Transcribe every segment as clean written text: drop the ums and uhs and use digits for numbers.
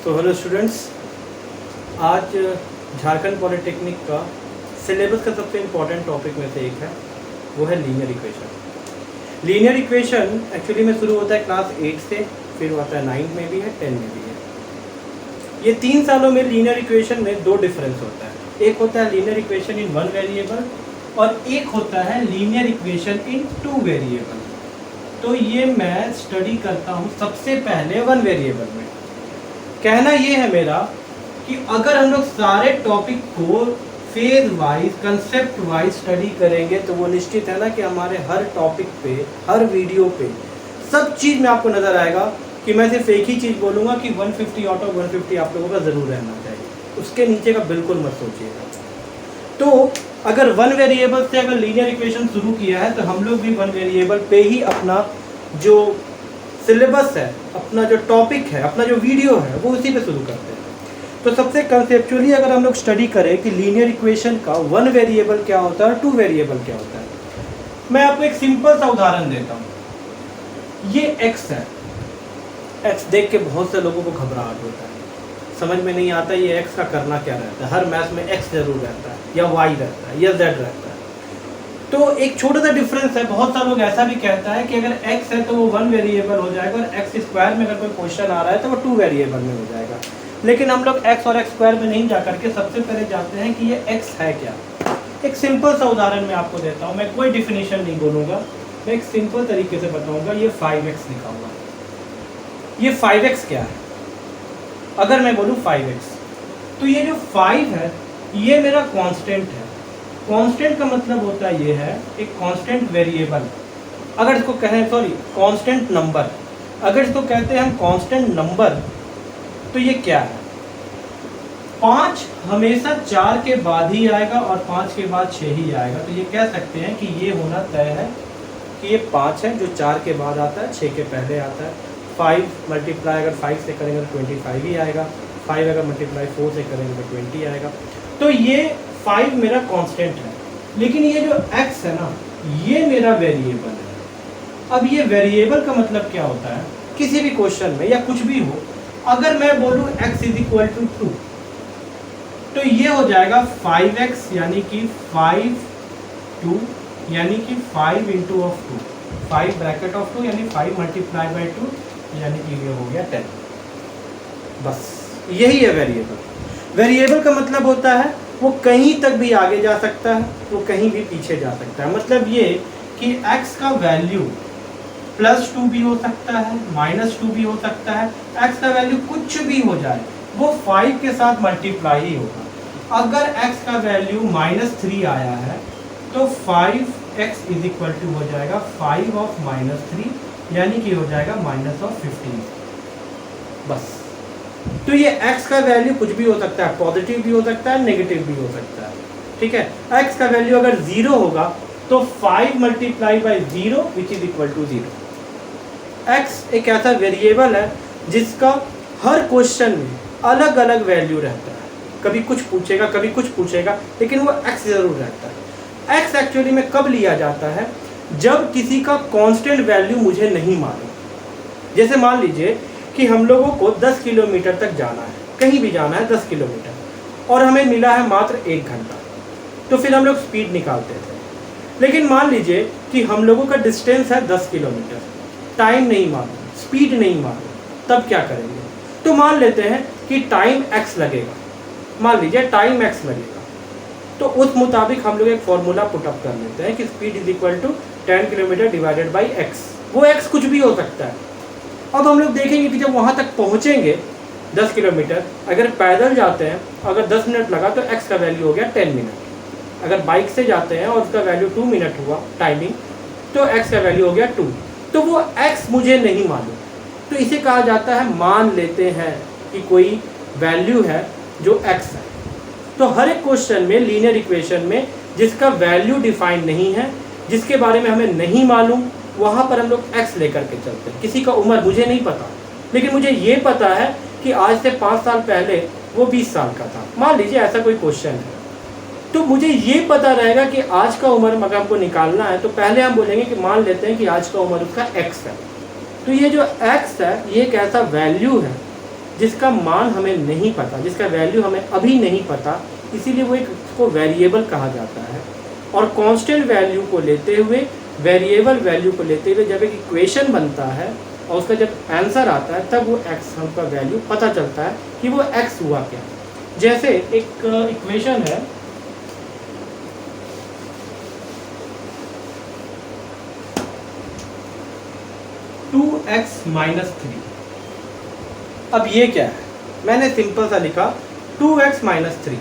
तो hello students, आज Jharkhand polytechnic का सिलेबस का सबसे इम्पोर्टेंट टॉपिक में से एक है, वो है linear equation. Linear equation actually में शुरू होता है क्लास 8 से, फिर आता है 9 में भी है, 10 में भी है। ये 3 सालों में लीनियर इक्वेशन में दो डिफरेंस होता है। एक होता है linear equation in one variable और एक होता है linear equation in two variable. तो ये मैं स्टडी करता हूँ सबसे पहले वन वेरिएबल में। कहना ये है मेरा कि अगर हम लोग सारे टॉपिक को phase wise concept wise study करेंगे तो वो निश्चित है ना कि हमारे हर टॉपिक पे, हर वीडियो पे सब चीज़ में आपको नज़र आएगा कि मैं सिर्फ एक ही चीज़ बोलूँगा कि 150 आउट ऑफ 150 आप लोगों का ज़रूर रहना चाहिए, उसके नीचे का बिल्कुल मत सोचिएगा। तो अगर वन वेरिएबल से अगर लीनियर इक्वेशन शुरू किया है तो हम लोग भी वन वेरिएबल पे ही अपना जो सिलेबस है, अपना जो टॉपिक है, अपना जो वीडियो है, वो उसी पे शुरू करते हैं। तो सबसे कंसेप्चुअली अगर हम लोग स्टडी करें कि लीनियर इक्वेशन का वन वेरिएबल क्या होता है, टू वेरिएबल क्या होता है, मैं आपको एक सिंपल सा उदाहरण देता हूँ। ये x है, x देख के बहुत से लोगों को घबराहट होता है, समझ में नहीं आता ये x का करना क्या रहता है। हर मैथ में x जरूर रहता है, या y रहता है, या z रहता है। तो एक छोटा सा डिफरेंस है। बहुत सारे लोग ऐसा भी कहता है कि अगर x है तो वो वन वेरिएबल हो जाएगा और x स्क्वायर में अगर कोई क्वेश्चन आ रहा है तो वो टू वेरिएबल में हो जाएगा। लेकिन हम लोग x और x स्क्वायर में नहीं जा करके सबसे पहले जानते हैं कि ये x है क्या। एक सिंपल सा उदाहरण मैं आपको देता हूँ, मैं कोई डिफिनीशन नहीं बोलूँगा, मैं एक सिंपल तरीके से बताऊँगा। ये 5x लिखा हुआ है, ये 5x क्या है? अगर मैं बोलूँ 5x तो ये जो 5 है ये मेरा कांस्टेंट है। कांस्टेंट का मतलब होता है ये है एक कांस्टेंट वेरिएबल। अगर इसको कहें कांस्टेंट नंबर, अगर इसको कहते हैं हम कांस्टेंट नंबर, तो ये क्या है? 5 हमेशा 4 के बाद ही आएगा और 5 के बाद 6 ही आएगा। तो ये कह सकते हैं कि ये होना तय है कि ये 5 है जो 4 के बाद आता है, 6 के पहले आता है। 5 मल्टीप्लाई अगर 5 से करेंगे तो 25 ही आएगा, 5 अगर मल्टीप्लाई 4 से करेंगे तो 20 आएगा। तो ये 5 मेरा कांस्टेंट है। लेकिन ये जो x है ना, ये मेरा वेरिएबल है। अब ये वेरिएबल का मतलब क्या होता है? किसी भी क्वेश्चन में या कुछ भी हो, अगर मैं बोलूँ x = 2 तो ये हो जाएगा 5x यानी कि 5 2 यानी कि 5 इंटू ऑफ 2, 5 ब्रैकेट ऑफ 2 यानी 5 मल्टीप्लाई बाई 2 यानी कि ये हो गया 10। बस यही है वेरिएबल। वेरिएबल का मतलब होता है वो कहीं तक भी आगे जा सकता है, वो कहीं भी पीछे जा सकता है। मतलब ये कि x का वैल्यू +2 भी हो सकता है, -2 भी हो सकता है। x का वैल्यू कुछ भी हो जाए वो 5 के साथ मल्टीप्लाई ही होगा। अगर x का वैल्यू -3 आया है तो 5x = हो जाएगा 5 ऑफ -3 यानी कि हो जाएगा -15। बस। तो ये x का वैल्यू कुछ भी हो सकता है, पॉजिटिव भी हो सकता है, नेगेटिव भी हो सकता है। ठीक है, x का वैल्यू अगर 0 होगा तो 5 multiply by 0 which is equal to 0। x एक ऐसा वेरिएबल है जिसका हर क्वेश्चन में अलग अलग वैल्यू रहता है। कभी कुछ पूछेगा, कभी कुछ पूछेगा, लेकिन वो x जरूर रहता है। x एक्चुअली में कब लिया जाता है? जब किसी का कांस्टेंट वैल्यू मुझे नहीं मालूम। जैसे मान लीजिए कि हम लोगों को 10 किलोमीटर तक जाना है, कहीं भी जाना है 10 किलोमीटर, और हमें मिला है मात्र 1 घंटा, तो फिर हम लोग स्पीड निकालते थे। लेकिन मान लीजिए कि हम लोगों का डिस्टेंस है 10 किलोमीटर, टाइम नहीं मालूम, स्पीड नहीं मालूम, तब क्या करेंगे? तो मान लेते हैं कि टाइम x लगेगा, मान लीजिए टाइम x लगेगा, तो उस मुताबिक हम लोग एक फॉर्मूला पुटअप कर लेते हैं कि speed = 10 kilometre divided by x। वो x कुछ भी हो सकता है। अब हम लोग देखेंगे कि जब वहाँ तक पहुँचेंगे 10 किलोमीटर, अगर पैदल जाते हैं, अगर 10 मिनट लगा तो x का वैल्यू हो गया 10 मिनट। अगर बाइक से जाते हैं और उसका वैल्यू 2 मिनट हुआ टाइमिंग, तो x का वैल्यू हो गया 2। तो वो x मुझे नहीं मालूम, तो इसे कहा जाता है मान लेते हैं कि कोई वैल्यू है जो x है। तो हर एक क्वेश्चन में, लीनियर इक्वेशन में, जिसका वैल्यू डिफाइन नहीं है, जिसके बारे में हमें नहीं मालूम, वहाँ पर हम लोग x लेकर के चलते हैं। किसी का उम्र मुझे नहीं पता, लेकिन मुझे ये पता है कि आज से 5 साल पहले वो 20 साल का था, मान लीजिए ऐसा कोई क्वेश्चन है। तो मुझे ये पता रहेगा कि आज का उम्र अगर हमको निकालना है तो पहले हम बोलेंगे कि मान लेते हैं कि आज का उम्र उसका x है। तो ये जो x है ये एक ऐसा वैल्यू है जिसका मान हमें नहीं पता, जिसका वैल्यू हमें अभी नहीं पता, इसीलिए वो एक उसको वेरिएबल कहा जाता है। और कांस्टेंट वैल्यू को लेते हुए, वेरिएबल वैल्यू को लेते हुए जब एक इक्वेशन बनता है और उसका जब आंसर आता है तब वो एक्स हमका वैल्यू पता चलता है कि वो एक्स हुआ क्या। जैसे एक इक्वेशन है, टू एक्स माइनस थ्री। अब ये क्या है, मैंने सिंपल सा लिखा 2x माइनस थ्री।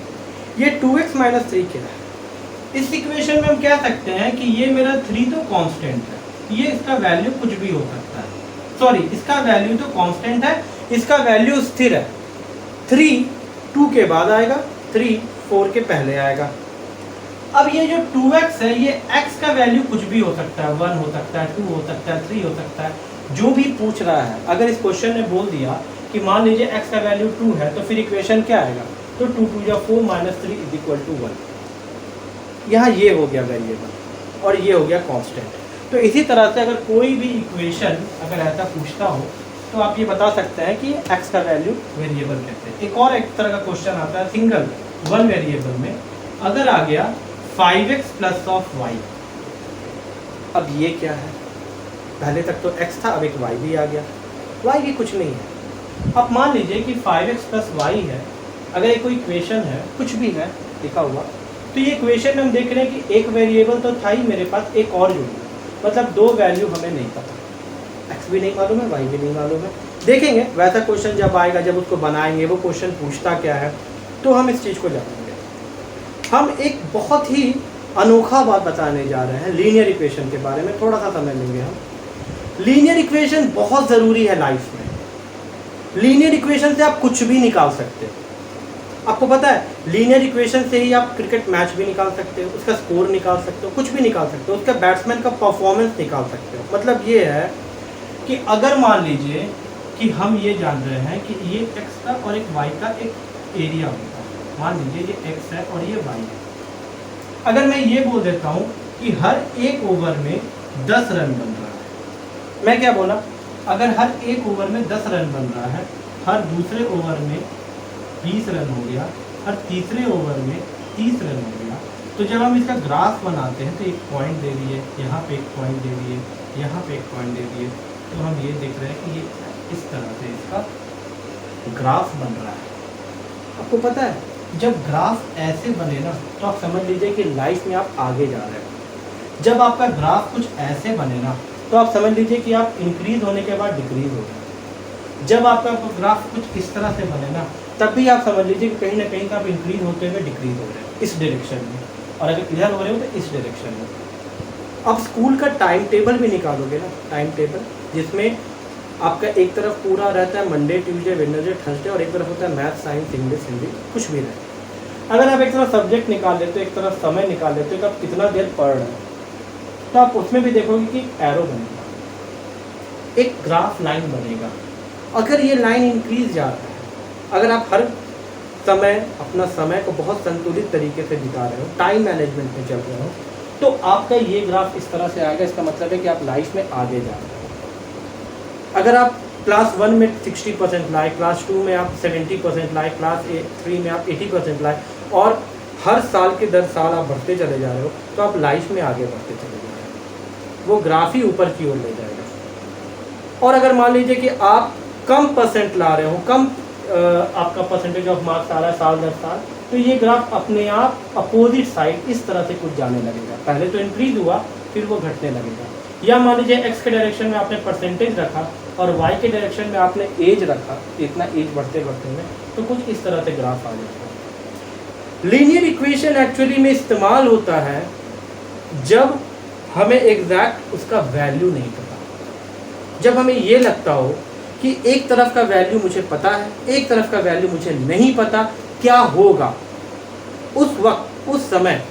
ये 2x माइनस थ्री क्या है? इस इक्वेशन में हम कह सकते हैं कि ये मेरा 3 तो कांस्टेंट है, ये इसका वैल्यू कुछ भी हो सकता है, सॉरी इसका वैल्यू तो कांस्टेंट है, इसका वैल्यू स्थिर है। 3 2 के बाद आएगा, 3 4 के पहले आएगा। अब ये जो 2x है, ये x का वैल्यू कुछ भी हो सकता है, 1 हो सकता है, 2 हो सकता है, 3 हो सकता है, जो भी पूछ रहा है। अगर इस क्वेश्चन ने बोल दिया कि मान लीजिए x का वैल्यू 2 है, तो फिर इक्वेशन क्या आएगा, तो 2 2 या 4 माइनस 3 इज इक्वल टू 1। यहाँ ये हो गया वेरिएबल और ये हो गया कांस्टेंट। तो इसी तरह से अगर कोई भी इक्वेशन अगर ऐसा पूछता हो तो आप ये बता सकते हैं कि x का वैल्यू वेरिएबल कहते हैं। एक और एक तरह का क्वेश्चन आता है सिंगल वन वेरिएबल में, अगर आ गया 5x प्लस ऑफ y। अब ये क्या है, पहले तक तो x था, अब एक y भी आ गया। y ये कुछ नहीं है। अब मान लीजिए कि 5x प्लस y है, अगर ये कोई इक्वेशन है, कुछ भी है लिखा हुआ, तो ये इक्वेशन में हम देख रहे हैं कि एक वेरिएबल तो था ही मेरे पास, एक और जुड़ गया, मतलब दो वैल्यू हमें नहीं पता, x भी नहीं मालूम है, y भी नहीं मालूम है। देखेंगे वैसा क्वेश्चन जब आएगा, जब उसको बनाएंगे, वो क्वेश्चन पूछता क्या है, तो हम इस चीज़ को जानेंगे। हम एक बहुत ही अनोखा बात बताने जा रहे हैं लीनियर इक्वेशन के बारे में, थोड़ा सा समय लेंगे हम। लीनियर इक्वेशन बहुत ज़रूरी है लाइफ में। लीनियर इक्वेशन से आप कुछ भी निकाल सकते हो। आपको पता है लीनियर इक्वेशन से ही आप क्रिकेट मैच भी निकाल सकते हो, उसका स्कोर निकाल सकते हो, कुछ भी निकाल सकते हो, उसका बैट्समैन का परफॉर्मेंस निकाल सकते हो। मतलब ये है कि अगर मान लीजिए कि हम ये जान रहे हैं कि ये x का और एक y का एक एरिया होता है, मान लीजिए ये x है और ये y है। अगर मैं ये बोल देता हूँ कि हर एक ओवर में 10 रन बन रहा है, मैं क्या बोला, अगर हर एक ओवर में 10 रन बन रहा है, हर दूसरे ओवर में 20 रन हो गया, हर तीसरे ओवर में 30 रन हो गया, तो जब हम इसका ग्राफ बनाते हैं तो एक पॉइंट दे दिए, यहाँ पे एक पॉइंट दे दिए, यहाँ पे एक पॉइंट दे दिए, तो हम ये देख रहे हैं कि ये इस तरह से इसका ग्राफ बन रहा है। आपको पता है जब ग्राफ ऐसे बने ना, तो आप समझ लीजिए कि लाइफ में आप आगे जा रहे हो। जब आपका ग्राफ कुछ ऐसे बने ना, तो आप समझ लीजिए कि आप इंक्रीज होने के बाद डिक्रीज हो गए। जब आपका ग्राफ कुछ इस तरह से बने ना, तब भी आप समझ लीजिए कि कहीं ना कहीं आप इंक्रीज होते हुए डिक्रीज हो रहे हैं इस डायरेक्शन में, और अगर इधर हो रहे हो तो इस डायरेक्शन में। अब स्कूल का टाइम टेबल भी निकालोगे ना, टाइम टेबल जिसमें आपका एक तरफ पूरा रहता है मंडे ट्यूसडे वेडनेसडे थर्सडे, और एक तरफ होता है मैथ साइंस इंग्लिश हिंदी, कुछ भी रहे। अगर आप एक तरफ सब्जेक्ट निकाल लेते हो, एक तरफ समय निकाल लेते हो कि आप कितना देर पढ़ रहे हो, तो आप उसमें भी देखोगे कि एरो बनेगा, एक ग्राफ लाइन बनेगा। अगर ये लाइन इंक्रीज जा रहा है, अगर आप हर समय अपना समय को बहुत संतुलित तरीके से बिता रहे हो, टाइम मैनेजमेंट में चल रहे हो, तो आपका ये ग्राफ इस तरह से आएगा। इसका मतलब है कि आप लाइफ में आगे जा रहे हो। अगर आप क्लास 1 में 60% लाए, क्लास 2 में आप 70% लाए, क्लास 3 में आप 80% लाए, और हर साल के दर साल आप बढ़ते चले जा रहे हो, तो आप लाइफ में आगे बढ़ते चले जा रहे हो। वो ग्राफ ही ऊपर की ओर ले जाएगा। और अगर मान लीजिए कि आप कम परसेंट ला रहे हो, कम आपका परसेंटेज ऑफ मार्क्स आ रहा है साल दर साल, तो ये ग्राफ अपने आप अपोजिट साइड इस तरह से कुछ जाने लगेगा। पहले तो इंक्रीज हुआ, फिर वो घटने लगेगा। या मान लीजिए एक्स के डायरेक्शन में आपने परसेंटेज रखा और वाई के डायरेक्शन में आपने एज रखा, इतना एज बढ़ते बढ़ते में तो कुछ इस तरह से ग्राफ आ जाता है। लीनियर इक्वेशन एक्चुअली में इस्तेमाल होता है जब हमें एग्जैक्ट उसका वैल्यू नहीं पता। जब हमें ये लगता हो कि एक तरफ का वैल्यू मुझे पता है, एक तरफ का वैल्यू मुझे नहीं पता, क्या होगा, उस वक्त उस समय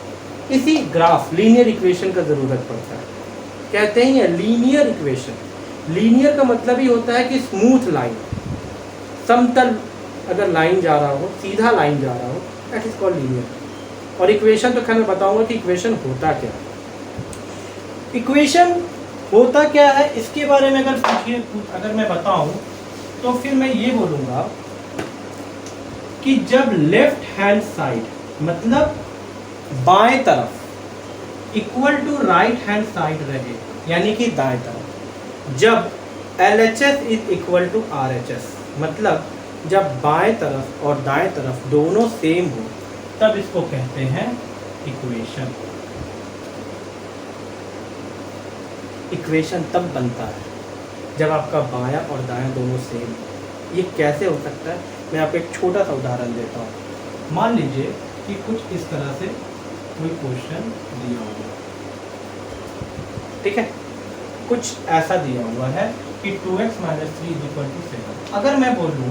इसी ग्राफ लीनियर इक्वेशन का ज़रूरत पड़ता है। कहते हैं ये लीनियर इक्वेशन। लीनियर का मतलब ही होता है कि स्मूथ लाइन, समतल अगर लाइन जा रहा हो, सीधा लाइन जा रहा हो, दैट इज कॉल्ड लीनियर। और इक्वेशन तो खैर मैं बताऊंगा कि इक्वेशन होता क्या है। इक्वेशन होता क्या है इसके बारे में अगर मैं बताऊं तो फिर मैं ये बोलूँगा कि जब लेफ्ट हैंड साइड मतलब बाएं तरफ equal to right hand side रहे, यानी कि दाएं तरफ, जब LHS is equal to RHS मतलब जब बाएं तरफ और दाएं तरफ दोनों सेम हो, तब इसको कहते हैं इक्वेशन। इक्वेशन तब बनता है जब आपका बायां और दायां दोनों सेम। ये कैसे हो सकता है, मैं आपको एक छोटा सा उदाहरण देता हूँ। मान लीजिए कि कुछ इस तरह से कोई क्वेश्चन दिया हुआ, ठीक है, कुछ ऐसा दिया हुआ है कि 2x - 3 = 7। अगर मैं बोलूँ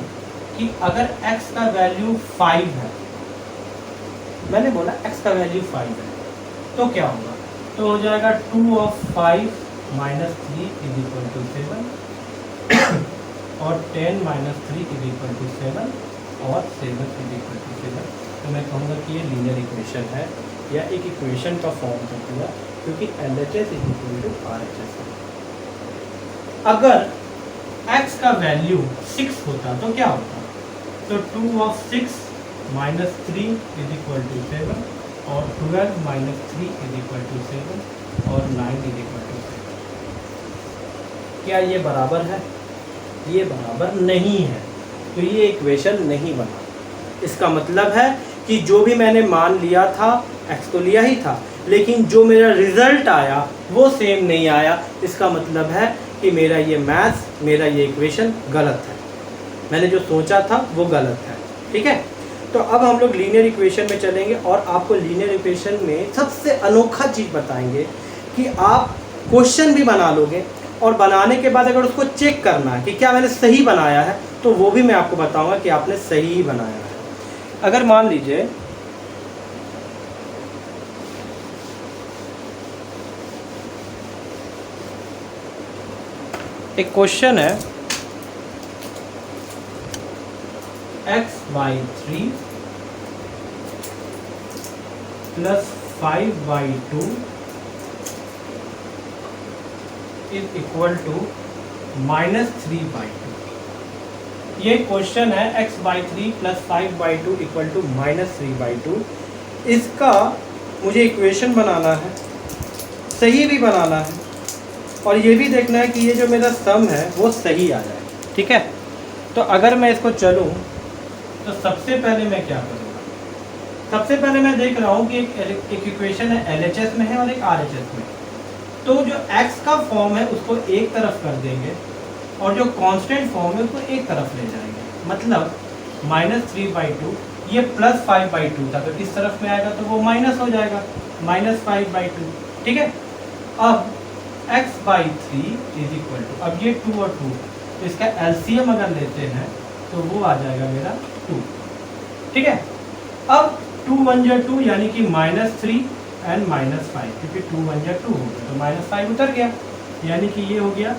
कि अगर x का वैल्यू 5 है, मैंने बोला x का वैल्यू 5 है, तो क्या होगा, तो हो जाएगा 2 of 5 - 3 = 7 और 10 - 3 = 7 और 7 = 7। तो मैं कहूँगा कि ये लीनियर इक्वेशन है या एक इक्वेशन का फॉर्म कर दिया, क्योंकि LHS = RHS है। अगर x का वैल्यू 6 होता तो क्या होता, तो 2 of 6 - 3 = 7 और 12 - 3 = 7 और 9 = 7। क्या ये बराबर है? ये बराबर नहीं है, तो ये इक्वेशन नहीं बना। इसका मतलब है कि जो भी मैंने मान लिया था, x तो लिया ही था, लेकिन जो मेरा रिजल्ट आया वो सेम नहीं आया। इसका मतलब है कि मेरा ये मैथ्स, मेरा ये इक्वेशन गलत है, मैंने जो सोचा था वो गलत है। ठीक है, तो अब हम लोग लीनियर इक्वेशन में चलेंगे और आपको लीनियर इक्वेशन में सबसे अनोखा चीज़ बताएंगे कि आप क्वेश्चन भी बना लोगे और बनाने के बाद अगर उसको चेक करना है कि क्या मैंने सही बनाया है, तो वो भी मैं आपको बताऊंगा कि आपने सही ही बनाया है। अगर मान लीजिए एक क्वेश्चन है x/3 + 5/2 = -3/2। ये क्वेश्चन है x/3 + 5/2 = -3/2। इसका मुझे इक्वेशन बनाना है, सही भी बनाना है और ये भी देखना है कि ये जो मेरा सम है वो सही आ जाए। ठीक है, तो अगर मैं इसको चलूँ तो सबसे पहले मैं क्या करूँगा, सबसे पहले मैं देख रहा हूँ कि एक इक्वेशन है LHS में है और एक RHS में। तो जो x का फॉर्म है उसको एक तरफ कर देंगे और जो कांस्टेंट फॉर्म है उसको एक तरफ ले जाएंगे। मतलब -3/2, ये +5/2 था, तो इस तरफ में आएगा तो वो माइनस हो जाएगा, -5/2। ठीक है, अब x/3 = अब ये 2 और 2, तो इसका LCM अगर लेते हैं तो वो आ जाएगा मेरा 2। ठीक है, अब 2 × 1 = 2 यानी कि -3 और -5, क्योंकि 2 × 1 = 2 हो गया तो -5 उतर गया, यानी कि ये हो गया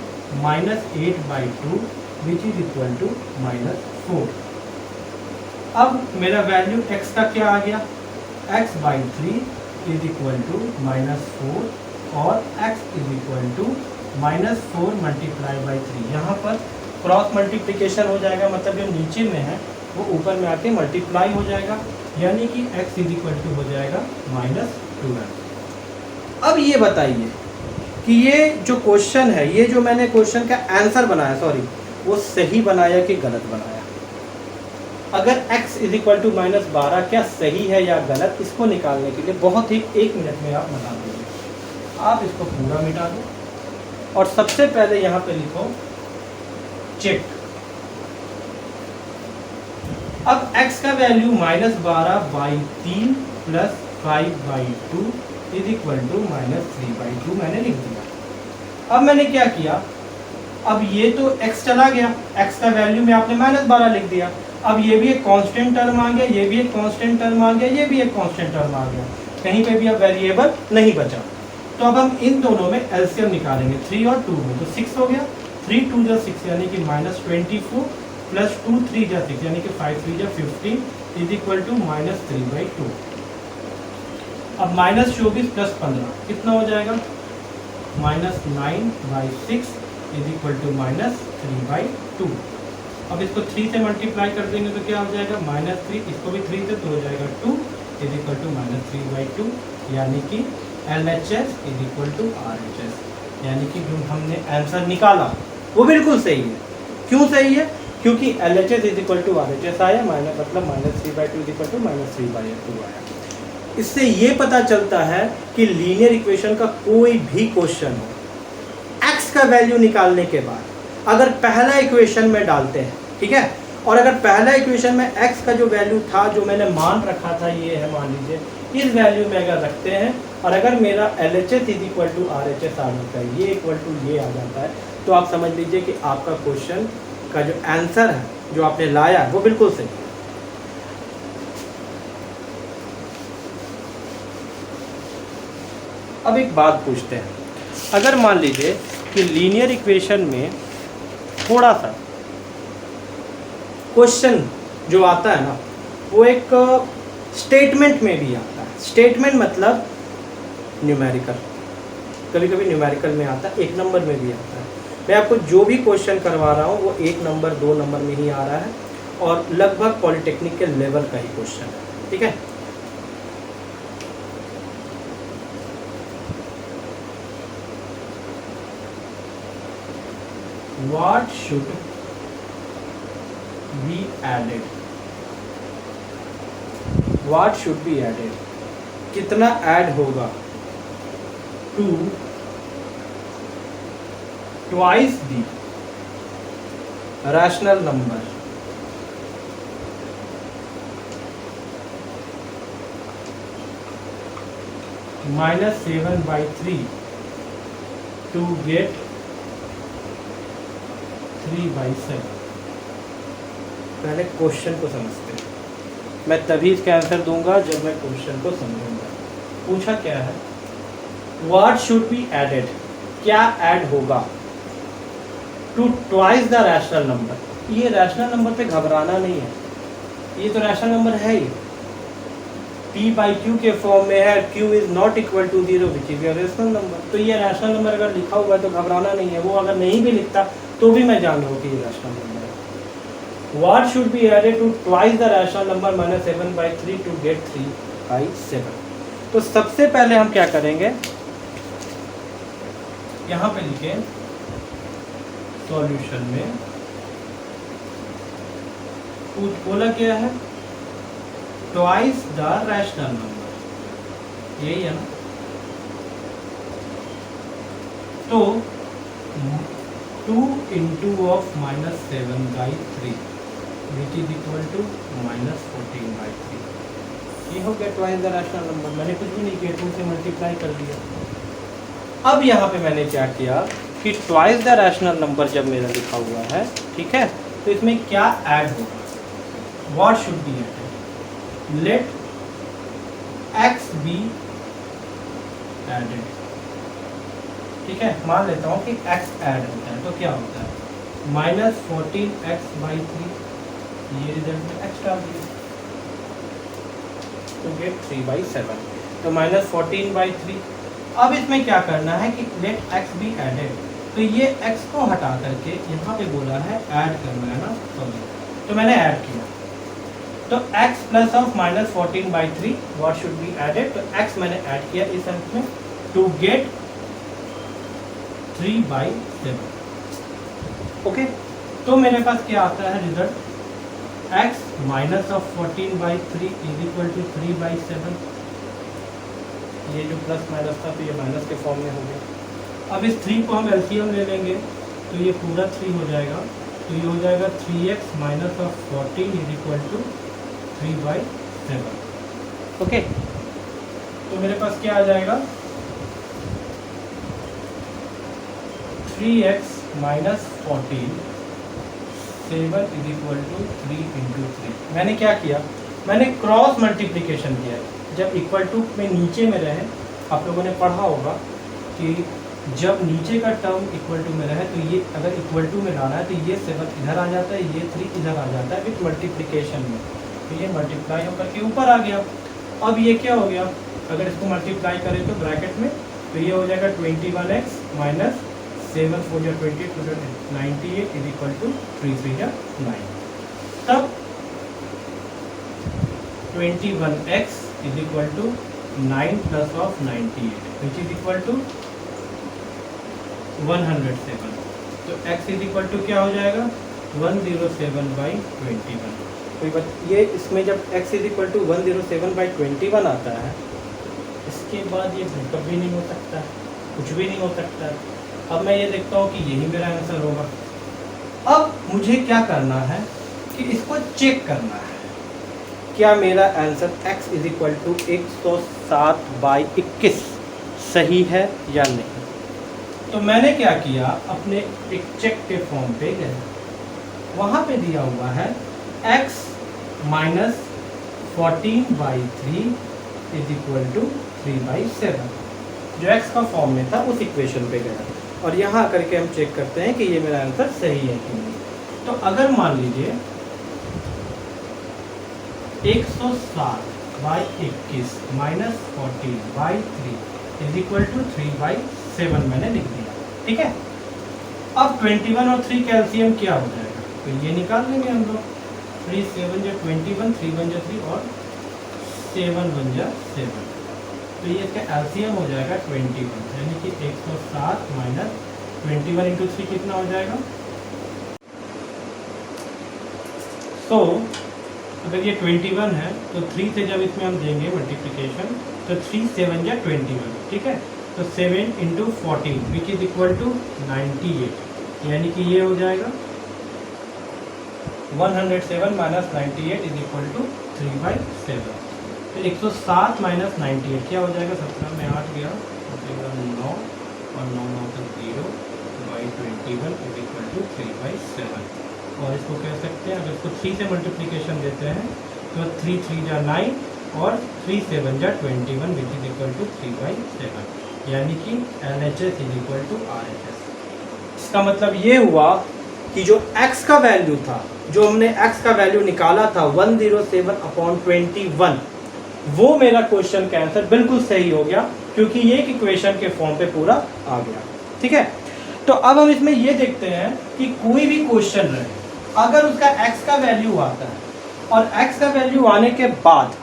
-8/2 = -4। अब मेरा वैल्यू x का क्या आ गया, x/3 = -4 और x = -4 × 3। यहाँ पर क्रॉस मल्टीप्लिकेशन हो जाएगा, मतलब जो नीचे में है वो ऊपर में आके मल्टीप्लाई हो जाएगा, यानी कि x = हो जाएगा -12। अब ये बताइए कि ये जो क्वेश्चन है, ये जो मैंने क्वेश्चन का आंसर बनाया, सॉरी, वो सही बनाया कि गलत बनाया। अगर x = -12 क्या सही है या गलत, इसको निकालने के लिए बहुत ही 1 मिनट में आप बता दीजिए। आप इसको पूरा मिटा दो और सबसे पहले यहाँ पे लिखो चेक। अब x का वैल्यू -12/3 + 5/2 = -3/2 मैंने लिख दिया। अब मैंने क्या किया, अब ये तो x चला गया, x का वैल्यू में आपने -12 लिख दिया। अब ये भी एक कांस्टेंट टर्म आ गया, ये भी एक कांस्टेंट टर्म आ गया, ये भी एक कांस्टेंट टर्म आ गया, कहीं पे भी अब वेरिएबल नहीं बचा। तो अब हम इन दोनों में एलसीएम निकालेंगे, 3 और 2 में, तो 6 हो गया, 3 × 2 = 6 यानी कि -24 + 2 × 3 = 6 यानी कि 5 × 3 = 15 = -3/2। अब -24 + 15 कितना हो जाएगा, -9/6 = -3/2। अब इसको 3 से मल्टीप्लाई कर देंगे तो क्या हो जाएगा -3, इसको भी 3 से तो हो जाएगा 2 इज इक्वल टू -3/2, यानी कि LHS is equal to RHS, यानी कि जो हमने आंसर निकाला वो बिल्कुल सही है। क्यों सही है? क्योंकि LHS is equal to RHS आया, मतलब -3/2 इज इक्वल टू -3/2 आया। इससे ये पता चलता है कि लीनियर इक्वेशन का कोई भी क्वेश्चन हो, x का वैल्यू निकालने के बाद अगर पहला इक्वेशन में डालते हैं, ठीक है, और अगर पहला इक्वेशन में x का जो वैल्यू था, जो मैंने मान रखा था, ये है मान लीजिए, इस वैल्यू में अगर रखते हैं और अगर मेरा LHS is equal to RHS आ जाता है, ये इक्वल टू ये आ जाता है, तो आप समझ लीजिए कि आपका क्वेश्चन का जो आंसर है, जो आपने लाया है, वो बिल्कुल सही है। अब एक बात पूछते हैं, अगर मान लीजिए कि लीनियर इक्वेशन में थोड़ा सा क्वेश्चन जो आता है ना, वो एक स्टेटमेंट में भी आता है। स्टेटमेंट मतलब न्यूमेरिकल, कभी कभी न्यूमेरिकल में आता है, 1 नंबर में भी आता है। मैं आपको जो भी क्वेश्चन करवा रहा हूँ वो 1 नंबर 2 नंबर में ही आ रहा है और लगभग पॉलिटेक्निक के लेवल का ही क्वेश्चन है, ठीक है। What should be added? What should be added? कितना ऐड होगा to twice the rational number -7/3 to get 3/7। पहले क्वेश्चन को समझते हैं, मैं तभी इसका आंसर दूंगा जब मैं क्वेश्चन को समझूंगा। पूछा क्या है, व्हाट शुड बी एडेड, क्या ऐड होगा to twice the rational number. ये रैशनल नंबर पे घबराना नहीं है, ये तो रैशनल नंबर है ही, P/Q के फॉर्म में है, Q is not equal to 0 which is your rational number. तो ये रैशनल नंबर अगर लिखा हुआ है तो घबराना नहीं है, वो अगर नहीं भी लिखता तो भी मैं जान रहा हूँ कि ये रैशनल नंबर है। What should be added to twice the rational number -7/3 to get 3/7। तो सबसे पहले हम क्या करेंगे, यहाँ पे लिखें सॉल्यूशन में, बोला क्या है, ट्वाइस द रैशनल नंबर, यही है ना। तो 2 into of -7/3 which is equal to -14/3, ये हो गया ट्वाइस द रैशनल नंबर। मैंने कुछ भी नहीं किया, 2 से मल्टीप्लाई कर दिया। अब यहाँ पे मैंने क्या किया कि ट्वाइस द रैशनल नंबर जब मेरा लिखा हुआ है, ठीक है, तो इसमें क्या ऐड होगा, what should be added, let x be added, ठीक है। मान लेता हूँ कि x ऐड होता है तो क्या होता है, -14x/3, ये रिजल्ट में x डाल दिया तो गेट 3/7, तो -14/3। अब इसमें क्या करना है कि लेट x बी एडेड, तो ये x को हटा करके यहाँ पे बोला है ऐड करना है ना, सॉरी, तो मैंने ऐड किया, तो x plus of -14/3 what should be added, तो x मैंने ऐड किया इस अंक में टू गेट 3/7। ओके, तो मेरे पास क्या आता है result, x minus of 14/3 is equal to 3/7। ये जो प्लस माइनस था तो ये माइनस के फॉर्म में हो गया। अब इस 3 को हम एलसीएम ले लेंगे तो ये पूरा 3 हो जाएगा, तो ये हो जाएगा 3x minus of 14 is equal to 3/7। Okay, तो मेरे पास क्या आ जाएगा, 3x minus 14 7 is equal to 3 × 3। मैंने क्या किया, मैंने क्रॉस मल्टीप्लिकेशन किया। जब इक्वल टू में नीचे में रहे, आप लोगों ने पढ़ा होगा कि जब नीचे का टर्म इक्वल टू में रहे तो ये अगर इक्वल टू में लाना है तो ये 7 इधर आ जाता है, ये 3 इधर आ जाता है विथ मल्टीप्लिकेशन में, तो ये मल्टीप्लाई होकर के ऊपर आ गया। अब ये क्या हो गया, अगर इसको मल्टीप्लाई करें तो ब्रैकेट में, तो ये हो जाएगा 21x माइनस 7 4 या 28 98 इज इक्वल टू 3 3 या 9। तब 21x is equal to 9 plus of 98 which is equal to 107। तो x इज इक्वल टू क्या हो जाएगा 107/21। कोई बात ये इसमें जब x इज इक्वल टू 107/21 आता है, इसके बाद ये ब्रेकअप भी नहीं हो सकता, कुछ भी नहीं हो सकता। अब मैं ये देखता हूँ कि यही मेरा आंसर होगा। अब मुझे क्या करना है कि इसको चेक करना है क्या मेरा answer x is equal to 107/21 सही है या नहीं। तो मैंने क्या किया, अपने एक चेक के फॉर्म पे गए, वहाँ पे दिया हुआ है x minus 14/3 is equal to 3/7, जो x का फॉर्म में था उस इक्वेशन पे गया, और यहाँ करके हम चेक करते हैं कि ये मेरा आंसर सही है कि नहीं। तो अगर मान लीजिए 107/21 माइनस 14/3 इज इक्वल टू 3/7 मैंने लिख दिया, ठीक है। अब 21 और 3 कैल्शियम क्या हो जाएगा, तो ये निकाल लेंगे हम लोग। 3 7 या 21, 3 1 जा 3 और 7 1 जा 7, तो ये इसका एलसीएम हो जाएगा 21, यानी कि 107 माइनस 21 इंटू 3 कितना हो जाएगा। तो अगर ये 21 है तो 3 से जब इसमें हम देंगे मल्टीप्लिकेशन, तो 3 7 या 21, ठीक है। तो 7 into 14 which is equal to 98, यानी कि ये हो जाएगा 107 माइनस 98 इज इक्वल टू 3/7। तो 107 माइनस 98 क्या हो जाएगा, 17 में 8 गया, 9 और 9 9 तक 0/21 इज इक्वल टू 3/7। और इसको कह सकते हैं, अगर इसको 3 से मल्टीप्लिकेशन देते हैं तो 3 3 जा 9 और 3 7 जा 21 विच इज इक्वल टू 3/7, यानी कि LHS is equal to RHS। इसका मतलब ये हुआ कि जो x का वैल्यू था, जो हमने x का वैल्यू निकाला था 107/21, वो मेरा क्वेश्चन का आंसर बिल्कुल सही हो गया, क्योंकि ये एक इक्वेशन के फॉर्म पे पूरा आ गया, ठीक है। तो अब हम इसमें ये देखते हैं कि कोई भी क्वेश्चन रहे, अगर उसका x का वैल्यू आता है और x का वैल्यू आने के बाद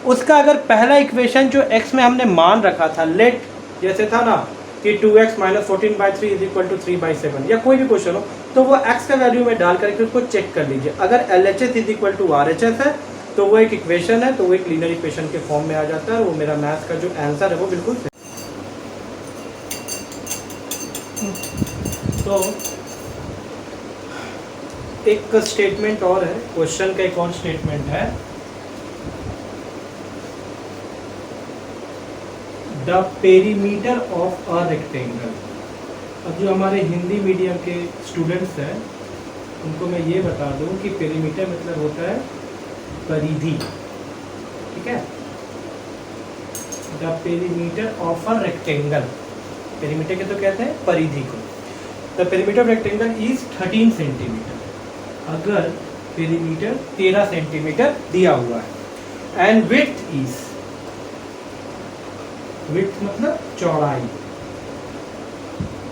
उसका अगर पहला इक्वेशन जो x में हमने मान रखा था, लेट जैसे था ना कि 2x minus 14/3 is equal to 3/7, या कोई भी क्वेश्चन हो, तो वो x का वैल्यू में डाल करके उसको चेक कर लीजिए। अगर LHS is equal to RHS है तो वो एक इक्वेशन है, तो वो एक लीनियर इक्वेशन के फॉर्म में आ जाता है, और वो मेरा मैथ्स का जो आंसर है वो बिल्कुल सही। तो एक स्टेटमेंट और है, क्वेश्चन का एक और स्टेटमेंट है, the perimeter of a rectangle. अब जो हमारे हिंदी मीडियम के स्टूडेंट्स हैं उनको मैं ये बता दूं कि पेरीमीटर मतलब होता है परिधि, ठीक है। The perimeter of a rectangle, perimeter के तो कहते हैं परिधि को। The perimeter of rectangle is 13 centimetre. अगर पेरीमीटर 13 सेंटीमीटर दिया हुआ है, एंड विड्थ इज, विड्थ मतलब चौड़ाई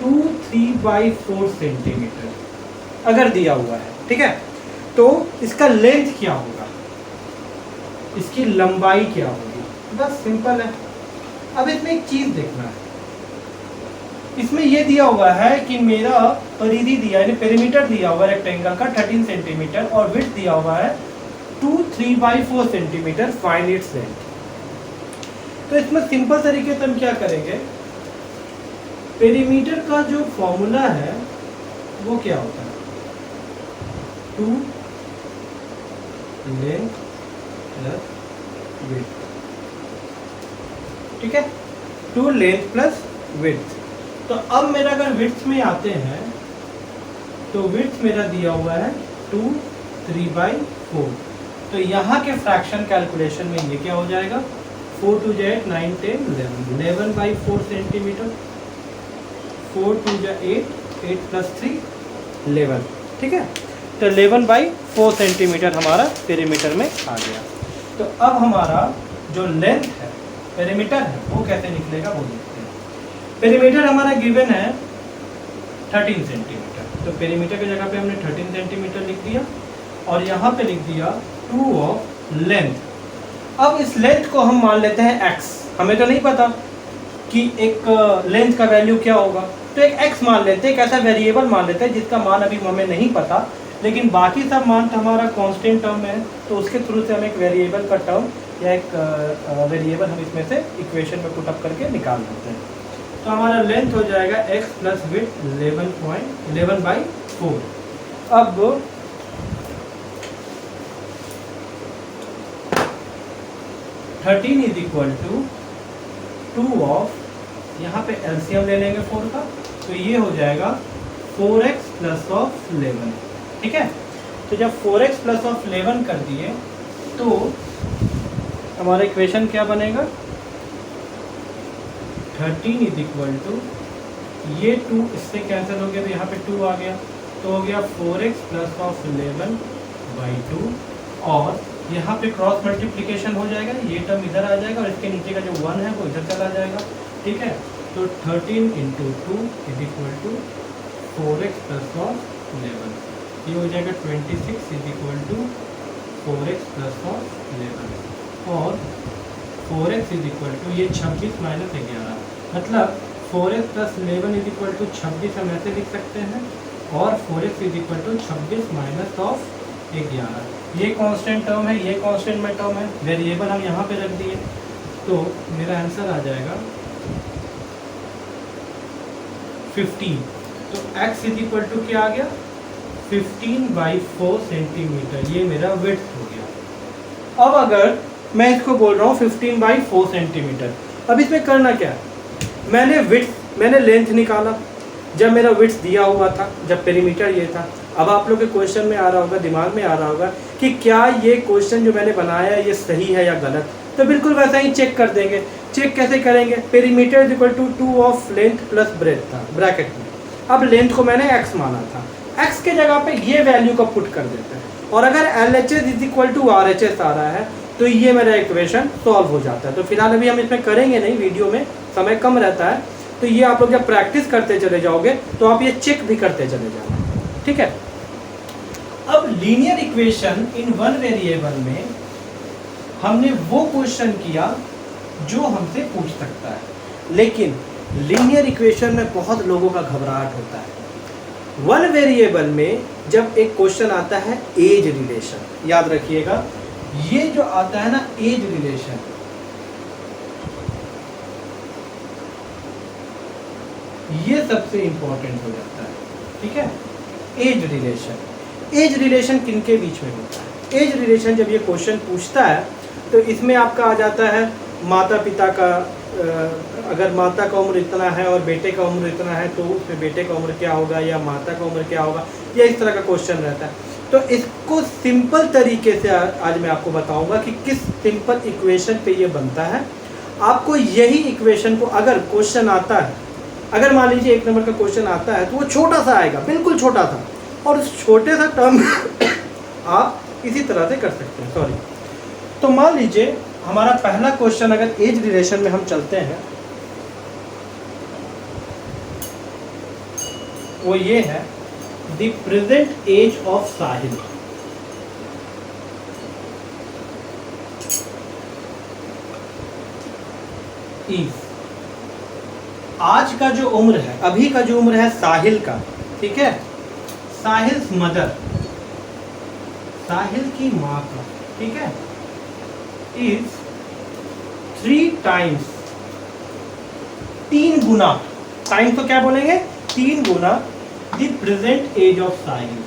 2 3/4 सेंटीमीटर अगर दिया हुआ है, ठीक है। तो इसका लेंथ क्या होगा, इसकी लंबाई क्या होगी, बस सिंपल है। अब इसमें एक चीज देखना है, इसमें ये दिया हुआ है कि मेरा परिधि दिया है, पेरीमीटर दिया हुआ है रेक्टेंगल का 13 सेंटीमीटर, और विड्थ दिया हुआ है 2 3/4 सेंटीमीटर, फाइंड इट्स लेंथ। तो इसमें सिंपल तरीके से हम क्या करेंगे, पेरीमीटर का जो फॉर्मूला है वो क्या होता है, 2 लेंथ प्लस विड्थ, ठीक है, 2 लेंथ प्लस विड्थ। तो अब मेरा अगर विड्थ में आते हैं तो विड्थ मेरा दिया हुआ है 2 3/4, तो यहाँ के फ्रैक्शन कैलकुलेशन में ये क्या हो जाएगा, 4 2 जा 8 9 10 11/4 सेंटीमीटर, 4 2 जा 8 8 प्लस 3 11, ठीक है। तो 11/4 सेंटीमीटर हमारा पेरीमीटर में आ गया। तो अब हमारा जो लेंथ है, पेरीमीटर है, वो कैसे निकलेगा वो देखते हैं। पेरीमीटर हमारा गिवन है 13 सेंटीमीटर। तो पेरीमीटर की जगह पे हमने 13 सेंटीमीटर लिख दिया और यहाँ पे लिख दिया 2 ऑफ लेंथ। अब इस लेंथ को हम मान लेते हैं x, हमें तो नहीं पता कि एक लेंथ का वैल्यू क्या होगा, तो एक x मान लेते हैं, एक ऐसा वेरिएबल मान लेते हैं जिसका मान अभी हमें नहीं पता, लेकिन बाकी सब मान तो हमारा कांस्टेंट टर्म है, तो उसके थ्रू से हम एक वेरिएबल का टर्म या एक वेरिएबल हम इसमें से इक्वेशन में पुट अप करके निकाल लेते हैं। तो हमारा लेंथ हो जाएगा x प्लस विड्थ 11/4। अब इज इक्वल टू 2 ऑफ, यहाँ पे एलसीएम ले लेंगे 4 का, तो ये हो जाएगा 4x प्लस ऑफ 11। ठीक है, तो जब 4x प्लस ऑफ 11 कर दिए तो हमारा इक्वेशन क्या बनेगा, 13 इज इक्वल टू, ये 2 इससे कैंसिल हो गया तो यहाँ पे 2 आ गया, तो हो गया 4x प्लस ऑफ 11/2, और यहाँ पे क्रॉस मल्टीप्लिकेशन हो जाएगा, ये टर्म इधर आ जाएगा और इसके नीचे का जो 1 है वो इधर चला जाएगा। ठीक है, तो 13 into 2 is equal to 4x plus of 11, ये हो जाएगा 26 is equal to 4x plus of 11, और 4x इज इक्वल टू ये 26 माइनस 11, मतलब 4x plus 11 is equal to 26 हम ऐसे लिख सकते हैं, और 4x is equal to 26 minus of 11। ये कांस्टेंट टर्म है, ये कांस्टेंट में टर्म है, वेरिएबल हम यहाँ पे रख दिए, तो मेरा आंसर आ जाएगा 15। तो x इज इक्वल टू क्या आ गया, 15/4 सेंटीमीटर, ये मेरा विड्थ हो गया। अब अगर मैं इसको बोल रहा हूँ 15/4 सेंटीमीटर, अब इसमें करना क्या है, मैंने लेंथ निकाला जब मेरा विड्थ दिया हुआ था, जब पेरीमीटर ये था। अब आप लोग के क्वेश्चन में आ रहा होगा, दिमाग में आ रहा होगा कि क्या ये क्वेश्चन जो मैंने बनाया है ये सही है या गलत, तो बिल्कुल वैसा ही चेक कर देंगे। चेक कैसे करेंगे, perimeter is equal to 2 of length plus breadth था ब्रैकेट में, अब लेंथ को मैंने x माना था, x के जगह पे ये वैल्यू को पुट कर देते हैं, और अगर LHS is equal to RHS आ रहा है तो ये मेरा इक्वेशन सॉल्व हो जाता है। तो फिलहाल अभी हम इसमें करेंगे नहीं, वीडियो में समय कम रहता है, तो ये आप लोग जब प्रैक्टिस करते चले जाओगे तो आप ये चेक भी करते चले जाओगे। ठीक है, अब linear equation in one variable में हमने वो क्वेश्चन किया जो हमसे पूछ सकता है, लेकिन लीनियर इक्वेशन में बहुत लोगों का घबराहट होता है। वन वेरिएबल में जब एक क्वेश्चन आता है एज रिलेशन, याद रखिएगा ये जो आता है ना एज रिलेशन, ये सबसे इंपॉर्टेंट हो जाता है। ठीक है, एज रिलेशन किनके बीच में होता है, एज रिलेशन जब ये क्वेश्चन पूछता है तो इसमें आपका आ जाता है माता पिता का, अगर माता का उम्र इतना है और बेटे का उम्र इतना है तो उसमें बेटे का उम्र क्या होगा या माता का उम्र क्या होगा, या इस तरह का क्वेश्चन रहता है। तो इसको सिंपल तरीके से आज मैं आपको बताऊंगा कि किस सिंपल इक्वेशन पे ये बनता है। आपको यही इक्वेशन को अगर क्वेश्चन आता है, अगर मान लीजिए 1 नंबर का क्वेश्चन आता है तो वो छोटा सा आएगा, बिल्कुल छोटा सा, और उस छोटे सा टर्म आप इसी तरह से कर सकते हैं। सॉरी, तो मान लीजिए हमारा पहला क्वेश्चन अगर एज रिलेशन में हम चलते हैं, वो ये है, the present age of Sahil is, आज का जो उम्र है, अभी का जो उम्र है साहिल का, ठीक है, साहिल्स मदर, साहिल की माँ का, ठीक है, इज 3 टाइम्स, 3 गुना, टाइम्स तो क्या बोलेंगे, 3 गुना द प्रेजेंट एज ऑफ साहिल,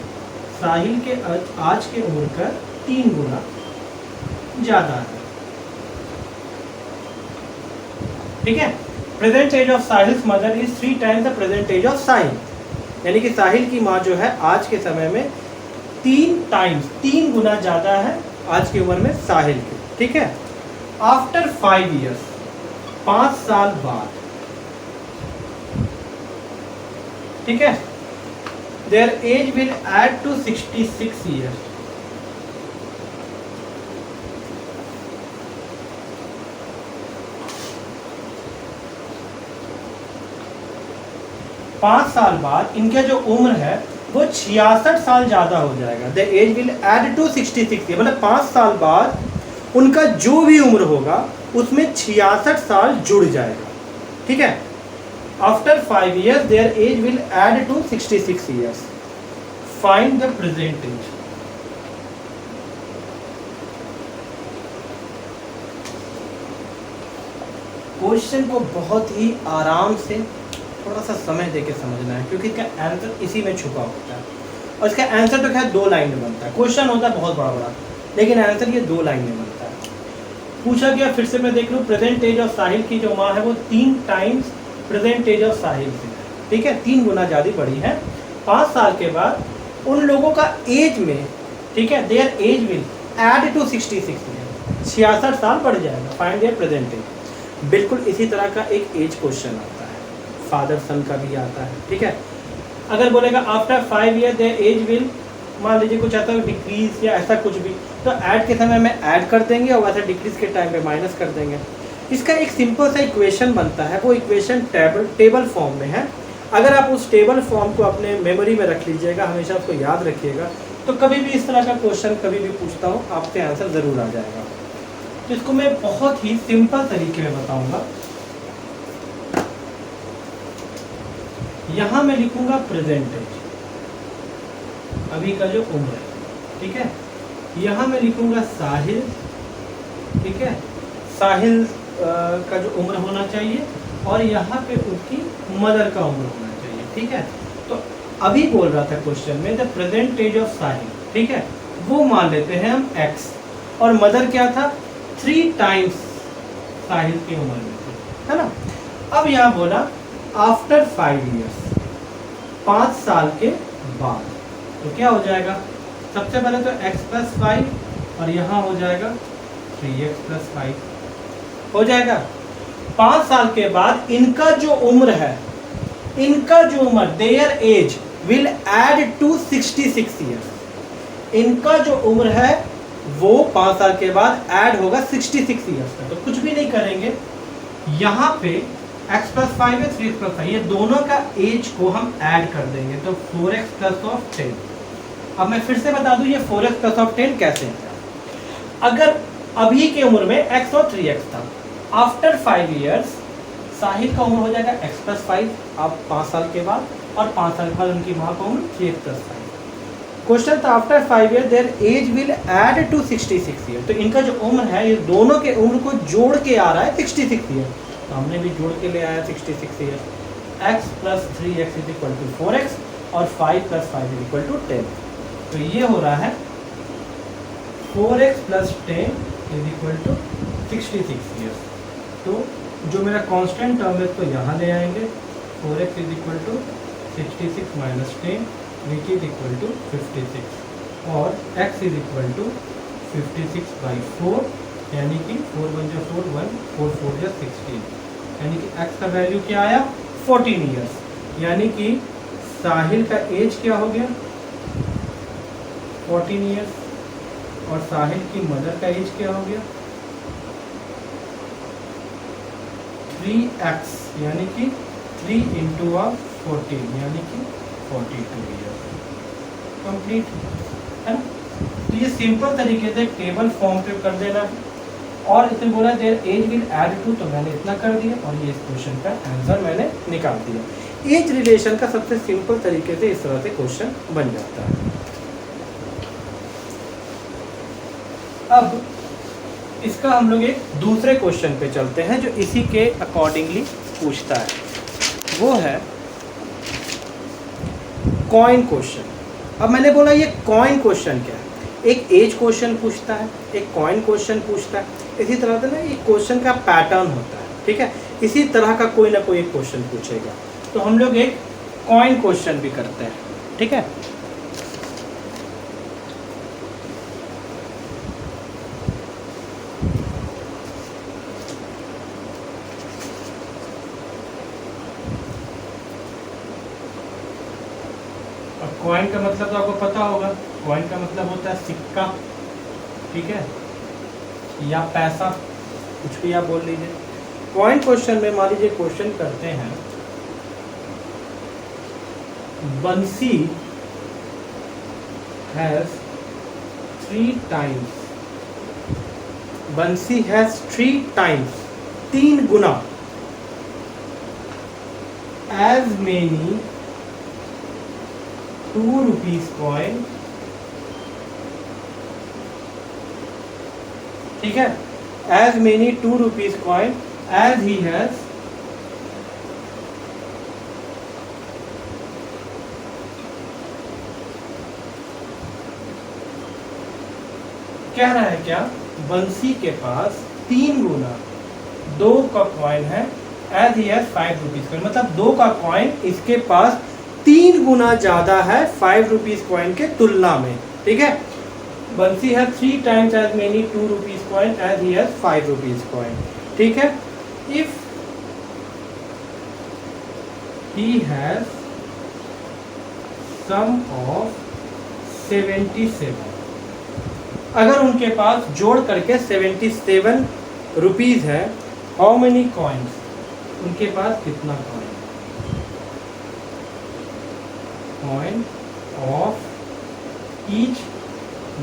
साहिल के आज के उम्र का 3 गुना ज्यादा है। ठीक है, present age of Sahil's mother is 3 times the present age of Sahil, यानी कि साहिल की माँ जो है आज के समय में 3 टाइम्स, 3 गुना ज्यादा है आज की उम्र में साहिल की। ठीक है, आफ्टर 5 ईयर्स, 5 साल बाद, ठीक है, their age will add to 66 years, 5 साल बाद इनका जो उम्र है वो 66 साल ज़्यादा हो जाएगा। The age will add to 66 year, मतलब 5 साल बाद उनका जो भी उम्र होगा उसमें 66 साल जुड़ जाएगा, ठीक है। After 5 years their age will add to 66 years. Find the present age. Question को बहुत ही आराम से थोड़ा सा समय देके समझना है, क्योंकि इसका आंसर इसी में छुपा होता है। और इसका आंसर तो खैर 2 लाइन में बनता है। क्वेश्चन होता है बहुत बड़ा बड़ा, लेकिन आंसर ये 2 लाइन में बनता है। पूछा गया, फिर से मैं देख लूँ, प्रेजेंट एज ऑफ साहिल की जो माँ है वो 3 टाइम्स प्रेजेंट एज ऑफ साहिल से, ठीक है, 3 गुना ज़्यादा बड़ी है। 5 साल के बाद उन लोगों का एज में, ठीक है, their age will add to 66 year, 66 साल बढ़ जाएगा। Find their present age. बिल्कुल इसी तरह का एक एज क्वेश्चन आता है, फादर सन का भी आता है, ठीक है। अगर बोलेगा after 5 year their age will, मान लीजिए कुछ आता है डिक्रीज या ऐसा कुछ भी, तो ऐड के समय में ऐड कर देंगे और वैसे डिक्रीज के टाइम पे माइनस कर देंगे। इसका एक सिंपल सा इक्वेशन बनता है, वो इक्वेशन टेबल फॉर्म में है। अगर आप उस टेबल फॉर्म को अपने मेमोरी में रख लीजिएगा, हमेशा उसको याद रखिएगा, तो कभी भी इस तरह का क्वेश्चन कभी भी पूछता हूँ आपसे आंसर ज़रूर आ जाएगा। तो इसको मैं बहुत ही सिंपल तरीके में बताऊंगा। यहां मैं लिखूंगा प्रेजेंट एज, अभी का जो उम्र है, ठीक है। यहां मैं लिखूंगा साहिल, ठीक है, साहिल का जो उम्र होना चाहिए, और यहाँ पे उसकी मदर का उम्र होना चाहिए, ठीक है। तो अभी बोल रहा था क्वेश्चन में द प्रेजेंट एज ऑफ साहिल, ठीक है, वो मान लेते हैं हम x, और मदर क्या था 3 टाइम्स साहिल की उम्र में थी, है ना। अब यहाँ बोला आफ्टर 5 years, 5 साल के बाद, तो क्या हो जाएगा, सबसे पहले तो x + 5 और यहाँ हो जाएगा 3x + 5 हो जाएगा। 5 साल के बाद इनका जो उम्र है, इनका जो उम्र their age will add to 66 years, इनका जो उम्र है वो 5 साल के बाद ऐड होगा 66 ईयर्स का। तो कुछ भी नहीं करेंगे, यहाँ पे x + 5 है, 3x + 5, ये दोनों का एज को हम ऐड कर देंगे, तो 4x + 10। अब मैं फिर से बता दूं ये 4x + 10 कैसे है। अगर अभी के उम्र में x और 3x था, आफ्टर 5 years साहिल का उम्र हो जाएगा x + 5, अब 5 साल के बाद, और 5 साल के बाद उनकी माँ का उम्र 3x + 5। क्वेश्चन था after 5 years their age will add to 66 year, तो इनका जो उम्र है ये दोनों के उम्र को जोड़ के आ रहा है 66 ईयर, तो हमने भी जोड़ के ले आया 66 ईयर। x + 3x = 4x और 5 + 5 = 10, तो ये हो रहा है 4x + 10 = 66 ईयर्स। तो जो मेरा कांस्टेंट टर्म है इसको यहाँ ले आएंगे, 4x = 66 - 10 which is equal to 56, और x = 56/4, यानी कि 4 × 4 1, 4 4 × 16, यानी कि x का वैल्यू क्या आया 14 ईयर्स, यानी कि साहिल का एज क्या हो गया 14 ईयर्स, और साहिल की मदर का एज क्या हो गया 3x, यानी कि 3 × 14, यानी कि 42 ईयर्स कंप्लीट, है ना। तो ये सिंपल तरीके से टेबल फॉर्म पे कर देना है, और इसमें बोला their age will add to, तो मैंने इतना कर दिया, और ये इस क्वेश्चन का आंसर मैंने निकाल दिया। एज रिलेशन का सबसे सिंपल तरीके से इस तरह से क्वेश्चन बन जाता है। अब इसका हम लोग एक दूसरे क्वेश्चन पे चलते हैं जो इसी के अकॉर्डिंगली पूछता है, वो है कॉइन क्वेश्चन। अब मैंने बोला ये कॉइन क्वेश्चन क्या है, एक एज क्वेश्चन पूछता है, एक कॉइन क्वेश्चन पूछता है, इसी तरह से ना ये क्वेश्चन का पैटर्न होता है, ठीक है। इसी तरह का कोई ना कोई एक क्वेश्चन पूछेगा, तो हम लोग एक कॉइन क्वेश्चन भी करते हैं, ठीक है। कॉइन का मतलब तो आपको पता होगा, कॉइन का मतलब होता है सिक्का, ठीक है, या पैसा, कुछ भी आप बोल लीजिए। कॉइन क्वेश्चन में मान लीजिए क्वेश्चन करते हैं बंसी हैज 3 times, बंसी has 3 times, 3 Guna as many 2 rupees coin, ठीक है, as many 2 rupees coin as he has कह रहा है क्या, बंसी के पास 3 गुना 2 का कॉइन है, as he has 5 rupees coin, मतलब 2 का कॉइन इसके पास 3 गुना ज्यादा है 5 रुपीज कॉइन के तुलना में, ठीक है। बंसी has 3 times as many 2 rupees coin as he has 5 rupees coin, ठीक है। If he has sum of 77, अगर उनके पास जोड़ करके 77 रुपीज है, हाउ मेनी कॉइन्स, उनके पास कितना coin, coin of each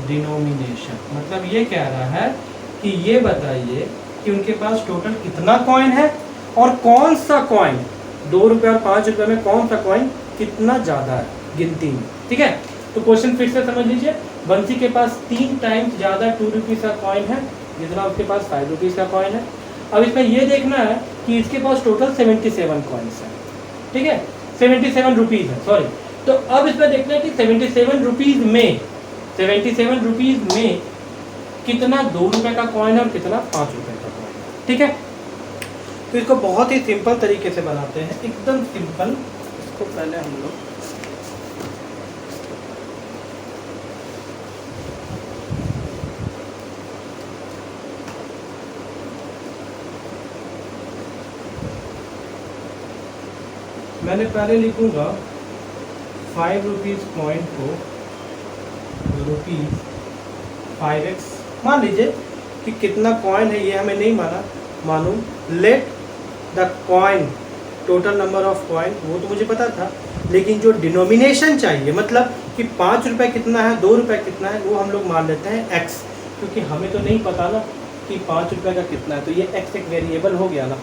denomination, मतलब ये कह रहा है कि ये बताइए कि उनके पास टोटल कितना कॉइन है और कौन सा कॉइन 2 रुपये और 5 रुपये में कौन सा कॉइन कितना ज़्यादा है गिनती में, ठीक है। तो क्वेश्चन फिर से समझ लीजिए, बंसी के पास 3 times ज़्यादा 2 रुपीज़ का कॉइन है जितना उसके पास 5 रुपीज़ का कॉइन है। अब इसमें ये देखना है कि इसके पास टोटल 77 कॉइन्स हैं, ठीक है, 77 रुपीज़ है, सॉरी। तो अब इसमें देखना है कि 77 रुपीज़ में कितना 2 रुपये का कॉइन है और कितना 5 रुपये का कॉइन है, ठीक है। तो इसको बहुत ही सिंपल तरीके से बनाते हैं, एकदम सिंपल। इसको पहले हम लोग मैंने पहले लिखूंगा 5 रुपीज़ कॉइन को ₹5x, मान लीजिए कि कितना कॉइन है ये हमें नहीं मालूम। Let the coin, total number of coin वो तो मुझे पता था, लेकिन जो डिनोमिनेशन चाहिए, मतलब कि 5 रुपये कितना है 2 रुपये कितना है, वो हम लोग मान लेते हैं x, क्योंकि हमें तो नहीं पता ना कि 5 रुपये का कितना है। तो ये x एक वेरिएबल हो गया ना,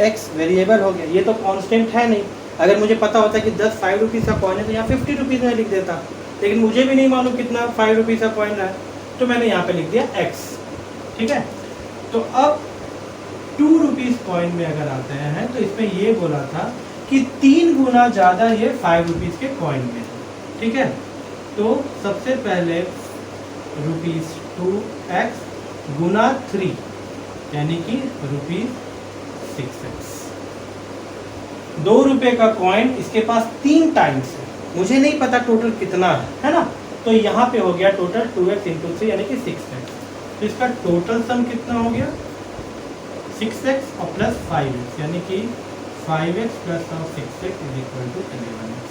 x वेरिएबल हो गया, ये तो कांस्टेंट है नहीं। अगर मुझे पता होता कि 5 रुपीज़ का कॉइन है तो यहाँ 50 रुपीज़ में लिख देता, लेकिन मुझे भी नहीं मालूम कितना 5 रुपीज़ का कॉइन है, तो मैंने यहाँ पे लिख दिया x, ठीक है। तो अब 2 रुपीज़ कॉइन में अगर आते हैं तो इसमें ये बोला था कि 3 गुना ज़्यादा ये 5 रुपीज़ के कॉइन में है, ठीक है। तो सबसे पहले ₹2x गुना 3 यानी कि ₹6x, 2 रुपये का कॉइन इसके पास 3 टाइम्स है, मुझे नहीं पता टोटल कितना है ना। तो यहाँ पे हो गया टोटल 2x इंटू 3 यानी कि 6x। तो इसका टोटल सम कितना हो गया 6x और प्लस 5x, यानी कि 5x plus 6x is equal to 11x।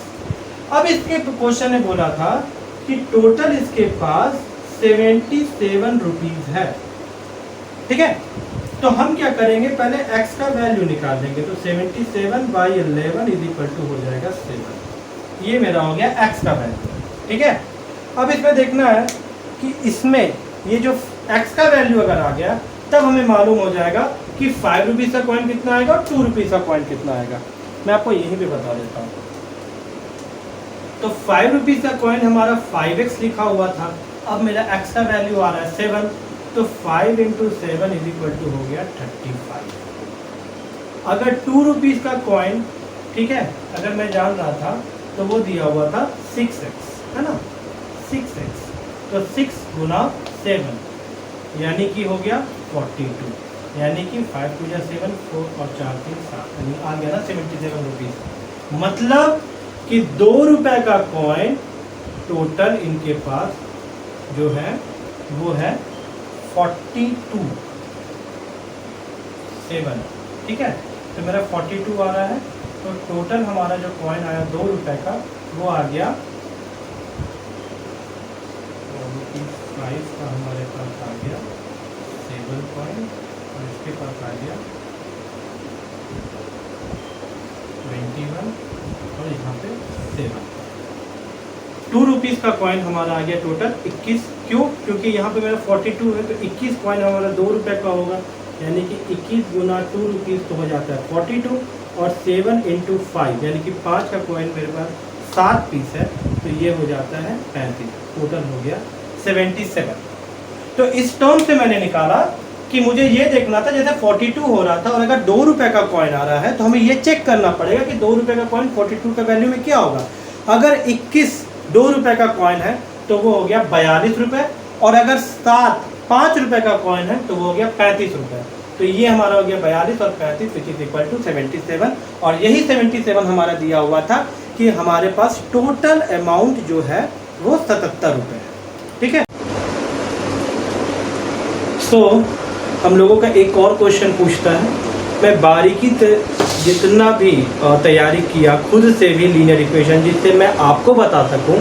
अब इसके क्वेश्चन ने बोला था कि टोटल इसके पास 77 रुपीज है, ठीक है। तो हम क्या करेंगे, पहले x का वैल्यू निकाल देंगे। तो 77/11 इज इक्वल टू हो जाएगा 7, ये मेरा हो गया x का वैल्यू, ठीक है। अब इसमें देखना है कि इसमें ये जो x का वैल्यू अगर आ गया तब हमें मालूम हो जाएगा कि 5 रुपीज़ का कॉइन कितना आएगा और 2 रुपीज़ का कॉइन कितना आएगा। मैं आपको यहीं पे बता देता हूँ। तो 5 रुपीज़ का कॉइन हमारा 5x लिखा हुआ था, अब मेरा x का वैल्यू आ रहा है 7, तो 5 इंटू 7 इज इक्वल टू हो गया 35। अगर 2 रुपीज़ का कॉइन, ठीक है, अगर मैं जान रहा था तो वो दिया हुआ था 6x, है ना, 6x। तो 6 गुना 7 यानी कि हो गया 42, यानी कि 5 2 7 4 और 4 3 7, यानी आ गया ना 77 रुपीज़। मतलब कि 2 रुपये का कॉइन टोटल इनके पास जो है वो है 42.7, ठीक है। तो मेरा 42 आ रहा है, तो टोटल हमारा जो कॉइन आया 2 रुपये का वो आ गया ₹5 का, हमारे पास आ गया 7 कॉइन और इसके पास आ गया 21 और यहाँ पे 7। 2 रुपीज़ का कॉइन हमारा आ गया टोटल 21। क्यों? क्योंकि यहाँ पे मेरा 42 है, तो 21 कॉइन हमारा 2 रुपये का होगा, यानी कि 21 गुना 2 रुपीज़ तो हो जाता है 42, और 7 × 5 यानी कि 5 का कॉइन मेरे पास 7 पीस है, तो ये हो जाता है 35। टोटल हो गया 77। तो इस टर्म से मैंने निकाला कि मुझे ये देखना था, जैसे 42 हो रहा था और अगर 2 रुपये का कॉइन आ रहा है तो हमें ये चेक करना पड़ेगा कि 2 रुपये का कॉइन 42 का वैल्यू में क्या होगा। अगर 21 2 रुपये का कॉइन है तो वो हो गया 42 रुपये, और अगर 7 5 रुपये का कॉइन है तो वो हो गया 35 रुपये। तो ये हमारा हो गया 42 और 35 विच इज इक्वल टू 77। और यही 77 हमारा दिया हुआ था कि हमारे पास टोटल अमाउंट जो है वो 77 रुपये है। ठीक है। सो हम लोगों का एक और क्वेश्चन पूछता है, मैं बारीकी से जितना भी तैयारी किया खुद से भी लीनियर इक्वेशन, जिससे मैं आपको बता सकूं,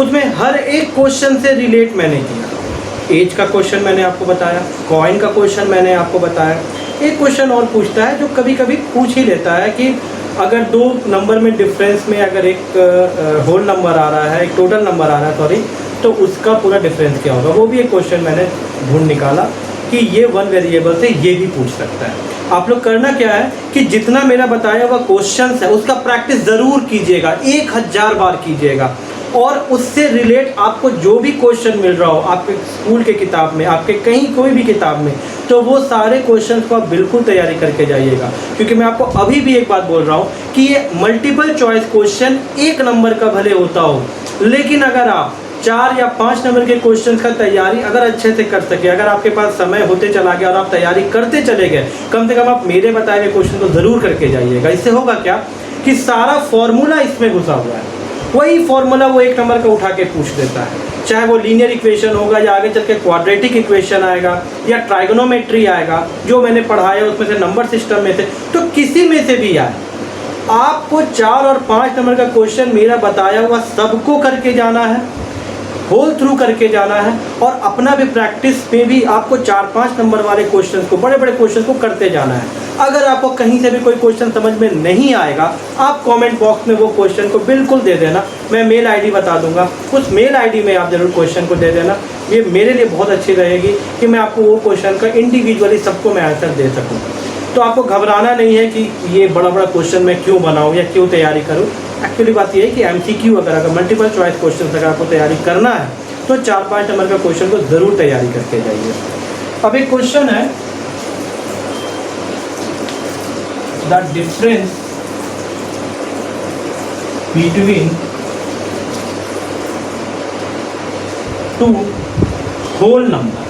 उसमें हर एक क्वेश्चन से रिलेट मैंने किया। एज का क्वेश्चन मैंने आपको बताया, कॉइन का क्वेश्चन मैंने आपको बताया। एक क्वेश्चन और पूछता है जो कभी कभी पूछ ही लेता है कि अगर 2 नंबर में डिफरेंस में अगर एक होल नंबर आ रहा है, एक टोटल नंबर आ रहा है सॉरी, तो उसका पूरा डिफरेंस क्या होगा। वो भी एक क्वेश्चन मैंने ढूंढ निकाला कि ये 1 वेरिएबल से ये भी पूछ सकता है। आप लोग करना क्या है कि जितना मेरा बताया हुआ क्वेश्चन है उसका प्रैक्टिस ज़रूर कीजिएगा, 1000 बार कीजिएगा, और उससे रिलेट आपको जो भी क्वेश्चन मिल रहा हो आपके स्कूल के किताब में, आपके कहीं कोई भी किताब में, तो वो सारे क्वेश्चन को आप बिल्कुल तैयारी करके जाइएगा। क्योंकि मैं आपको अभी भी एक बात बोल रहा हूँ कि ये मल्टीपल चॉइस क्वेश्चन 1 नंबर का भले होता हो, लेकिन अगर आप 4 या 5 नंबर के क्वेश्चन का तैयारी अगर अच्छे से कर सके, अगर आपके पास समय होते चला गया और आप तैयारी करते चले गए, कम से कम आप मेरे बताए हुए क्वेश्चन को ज़रूर करके जाइएगा। इससे होगा क्या कि सारा फॉर्मूला इसमें घुसा हुआ है, वही फॉर्मूला वो 1 नंबर का उठा के पूछ देता है, चाहे वो लीनियर इक्वेशन होगा या आगे चल के क्वाड्रेटिक इक्वेशन आएगा या ट्राइगोनोमेट्री आएगा, जो मैंने पढ़ाया उसमें से नंबर सिस्टम में से, तो किसी में से भी आए, आपको 4 और 5 नंबर का क्वेश्चन मेरा बताया हुआ सबको करके जाना है, होल थ्रू करके जाना है, और अपना भी प्रैक्टिस में भी आपको 4-5 नंबर वाले क्वेश्चन को, बड़े बड़े क्वेश्चन को करते जाना है। अगर आपको कहीं से भी कोई क्वेश्चन समझ में नहीं आएगा, आप कमेंट बॉक्स में वो क्वेश्चन को बिल्कुल दे देना, मैं मेल आईडी बता दूंगा, उस मेल आईडी में आप ज़रूर क्वेश्चन को दे देना। ये मेरे लिए बहुत अच्छी रहेगी कि मैं आपको वो क्वेश्चन का इंडिविजुअली सबको मैं आंसर दे सकूँ। तो आपको घबराना नहीं है कि ये बड़ा बड़ा क्वेश्चन मैं क्यों बनाऊँ या क्यों तैयारी करूँ। एक्चुअली बात ये है कि MCQ अगर मल्टीपल चॉइस क्वेश्चन अगर आपको तैयारी करना है तो 4-5 नंबर का क्वेश्चन को ज़रूर तैयारी करके जाइए। अब एक क्वेश्चन है, the difference between 2 whole number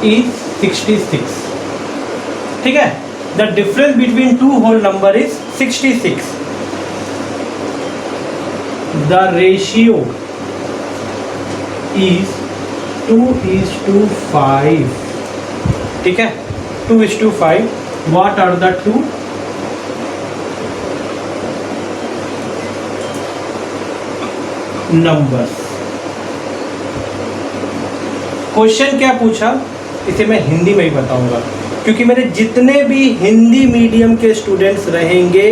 is 66। ठीक है, the difference between 2 whole number is 66। The ratio is 2:5। ठीक है, 2:5। What are the 2 numbers. Question क्या पूछा इसे मैं हिंदी में ही बताऊंगा, क्योंकि मेरे जितने भी हिंदी मीडियम के स्टूडेंट्स रहेंगे,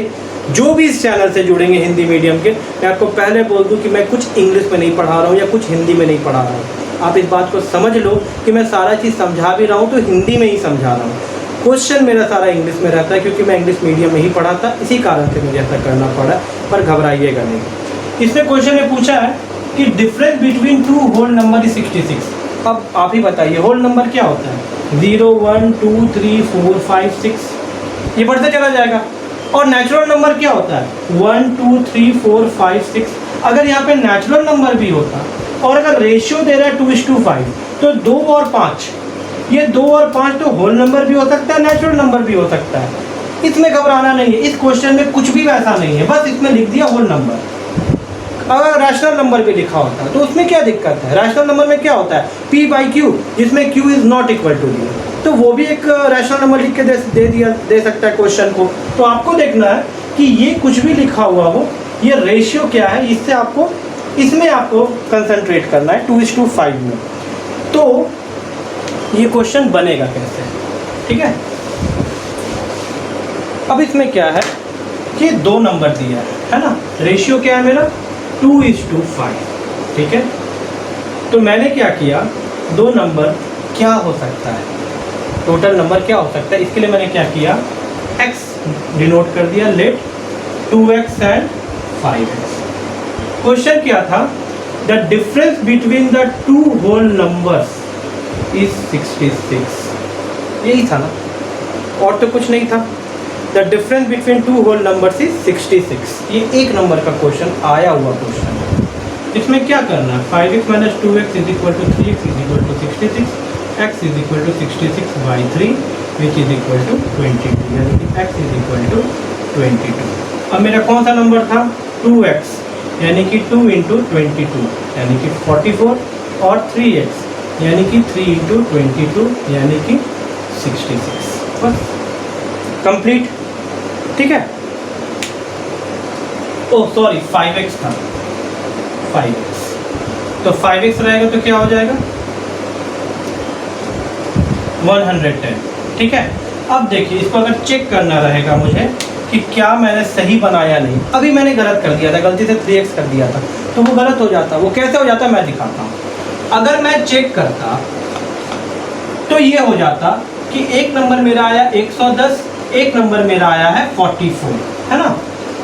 जो भी इस चैनल से जुड़ेंगे हिंदी मीडियम के, मैं आपको पहले बोल दूं कि मैं कुछ इंग्लिश में नहीं पढ़ा रहा हूँ या कुछ हिंदी में नहीं पढ़ा रहा हूँ। आप इस बात को समझ लो कि मैं सारा चीज़ समझा भी रहा हूँ तो हिंदी में ही समझा रहा हूँ। क्वेश्चन मेरा सारा इंग्लिश में रहता है क्योंकि मैं इंग्लिश मीडियम में ही पढ़ा था, इसी कारण से मुझे ऐसा करना पड़ा, पर घबराइएगा नहीं। इसमें क्वेश्चन में पूछा है कि difference between 2 whole number is 66। अब आप ही बताइए होल नंबर क्या होता है। 0 1 2 3 4 5 6, ये बढ़ते चला जाएगा। और नेचुरल नंबर क्या होता है 1 2 3 4 5 6। अगर यहाँ पे नेचुरल नंबर भी होता और अगर रेशियो दे रहा है 2:5, तो 2 और 5, ये 2 और 5 तो होल नंबर भी हो सकता है, नेचुरल नंबर भी हो सकता है। इसमें घबराना नहीं है, इस क्वेश्चन में कुछ भी वैसा नहीं है, बस इसमें लिख दिया होल नंबर। अगर रैशनल नंबर भी लिखा होता है तो उसमें क्या दिक्कत है। रैशनल नंबर में क्या होता है P/Q, जिसमें Q is not equal to D, तो वो भी एक रैशनल नंबर लिख के दे सकता है क्वेश्चन को। तो आपको देखना है कि ये कुछ भी लिखा हुआ हो, ये रेशियो क्या है, इससे आपको इसमें आपको कंसंट्रेट करना है 2:5 में। तो ये क्वेश्चन बनेगा कैसे, ठीक है। अब इसमें क्या है कि 2 नंबर दिया है ना, रेशियो क्या है मेरा 2:5, ठीक है। तो मैंने क्या किया, 2 नंबर क्या हो सकता है, टोटल नंबर क्या हो सकता है, इसके लिए मैंने क्या किया, x डिनोट कर दिया, late 2x and 5x। Question क्या था, the difference between the 2 whole numbers is 66, यही था ना, और तो कुछ नहीं था। The difference between 2 whole numbers is 66, ये एक नंबर का क्वेश्चन आया हुआ क्वेश्चन है। इसमें क्या करना है, 5x - 2x = 3x = 66, x = 66/3 which is equal to 22, यानी कि x = 22। अब मेरा कौन सा नंबर था, 2x, यानी कि 2 × 22 यानी कि 44, और 3x यानी कि 3 × 22 यानी कि 66, बस कंप्लीट, ठीक है। ओह सॉरी, 5x था, 5x, तो 5x रहेगा तो क्या हो जाएगा 110, ठीक है। अब देखिए, इसको अगर चेक करना रहेगा मुझे कि क्या मैंने सही बनाया नहीं, अभी मैंने गलत कर दिया था, गलती से 3x कर दिया था, तो वो गलत हो जाता। वो कैसे हो जाता मैं दिखाता हूँ। अगर मैं चेक करता तो ये हो जाता कि एक नंबर मेरा आया 110, एक नंबर मेरा आया है 44, है ना।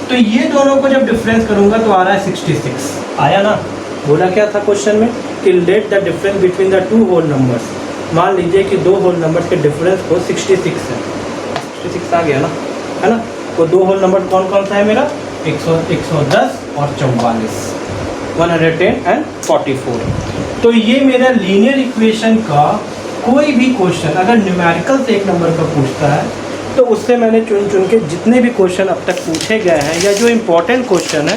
तो ये दोनों को जब डिफरेंस करूंगा तो आ रहा है 66, आया ना। बोला क्या था क्वेश्चन में कि let the difference between the 2 whole numbers, मान लीजिए कि 2 होल नंबर्स के डिफरेंस को 66 है, 66 आ गया ना, है ना। तो 2 होल नंबर कौन कौन सा है मेरा, 110 और 44, 110 एंड 44। तो ये मेरा लीनियर इक्वेशन का कोई भी क्वेश्चन अगर न्यूमेरिकल से एक नंबर का पूछता है तो उससे मैंने चुन चुन के जितने भी क्वेश्चन अब तक पूछे गए हैं या जो इम्पोर्टेंट क्वेश्चन है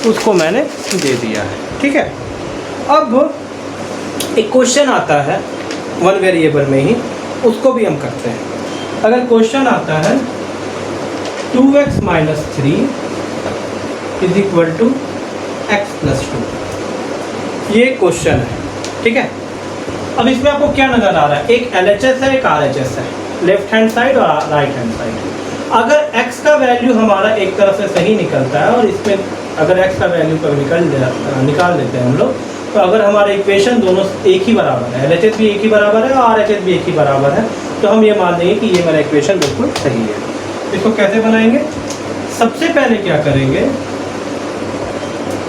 उसको मैंने दे दिया है, ठीक है। अब एक क्वेश्चन आता है 1 वेरिएबल में ही, उसको भी हम करते हैं। अगर क्वेश्चन आता है 2x - 3 = x + 2, ये क्वेश्चन है, ठीक है। अब इसमें आपको क्या नज़र आ रहा है, एक LHS है, एक RHS है, लेफ्ट हैंड साइड और राइट हैंड साइड। अगर x का वैल्यू हमारा एक तरफ से सही निकलता है और इसमें अगर x का वैल्यू कभी निकाल देते हैं हम लोग, तो अगर हमारे इक्वेशन दोनों एक ही बराबर है, LHS भी एक ही बराबर है और RHS भी एक ही बराबर है, तो हम ये मान लेंगे कि ये मेरा इक्वेशन बिल्कुल सही है। इसको कैसे बनाएंगे, सबसे पहले क्या करेंगे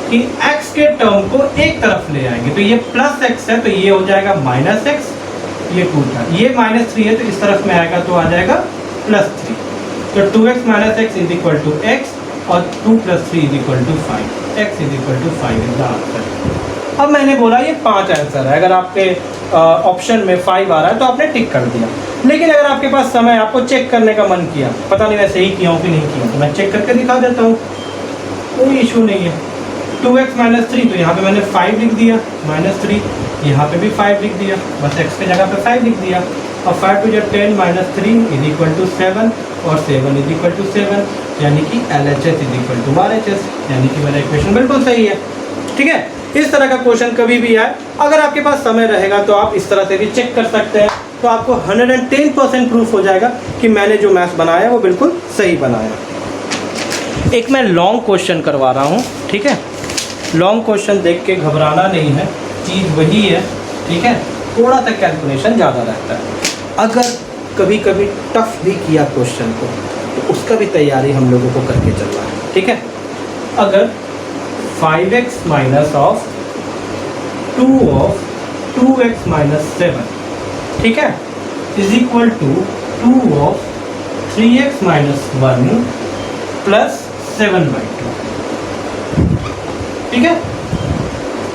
कि x के टर्म को एक तरफ ले आएंगे, तो ये +x है तो ये हो जाएगा -x, ये 2 था, ये -3 है तो इस तरफ में आएगा तो आ जाएगा +3, तो 2x - x = x और 2 + 3 = 5, x = 5 इज द आंसर। अब मैंने बोला ये 5 आंसर है, अगर आपके ऑप्शन में 5 आ रहा है तो आपने टिक कर दिया। लेकिन अगर आपके पास समय, आपको चेक करने का मन किया, पता नहीं मैं सही किया हूँ कि नहीं किया, तो मैं चेक करके दिखा देता हूँ, कोई इशू नहीं है। 2x - 3 तो यहाँ पे मैंने 5 लिख दिया, -3 यहाँ पे भी 5 लिख दिया, बस x के जगह पे 5 लिख दिया, और 5 × 10 - 3 = 7 और 7 = 7, यानी कि LHS = RHS, यानी कि मेरा इक्वेशन बिल्कुल सही है, ठीक है। इस तरह का क्वेश्चन कभी भी आए, अगर आपके पास समय रहेगा तो आप इस तरह से भी चेक कर सकते हैं, तो आपको 110% प्रूफ हो जाएगा कि मैंने जो मैथ्स बनाया वो बिल्कुल सही बनाया। एक मैं लॉन्ग क्वेश्चन करवा रहा हूँ, ठीक है। लॉन्ग क्वेश्चन देख के घबराना नहीं है, चीज़ वही है, ठीक है, थोड़ा सा कैलकुलेशन ज़्यादा रहता है। अगर कभी कभी टफ भी किया क्वेश्चन को तो उसका भी तैयारी हम लोगों को करके चलना है, ठीक है। अगर 5x - 2x - 7, ठीक है, = 2 3x - 1 + 7/2, ठीक है।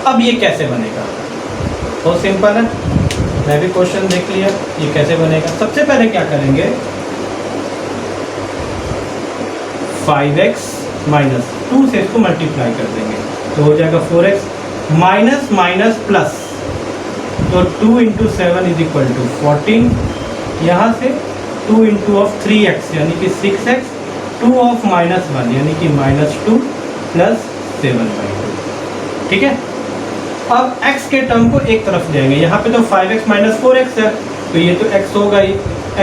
अब ये कैसे बनेगा, बहुत सिंपल है, मैं भी क्वेश्चन देख लिया, ये कैसे बनेगा। सबसे पहले क्या करेंगे, 5x - 2 से इसको मल्टीप्लाई कर देंगे तो हो जाएगा 4x, माइनस प्लस, तो 2 × 7 = 14, यहाँ से 2 × 3x यानी कि 6x, 2 of -1 यानी कि -2 + 7/2, ठीक है। अब x के टर्म को एक तरफ ले आएंगे, यहाँ पे तो 5x - 4x है तो ये तो x होगा ही,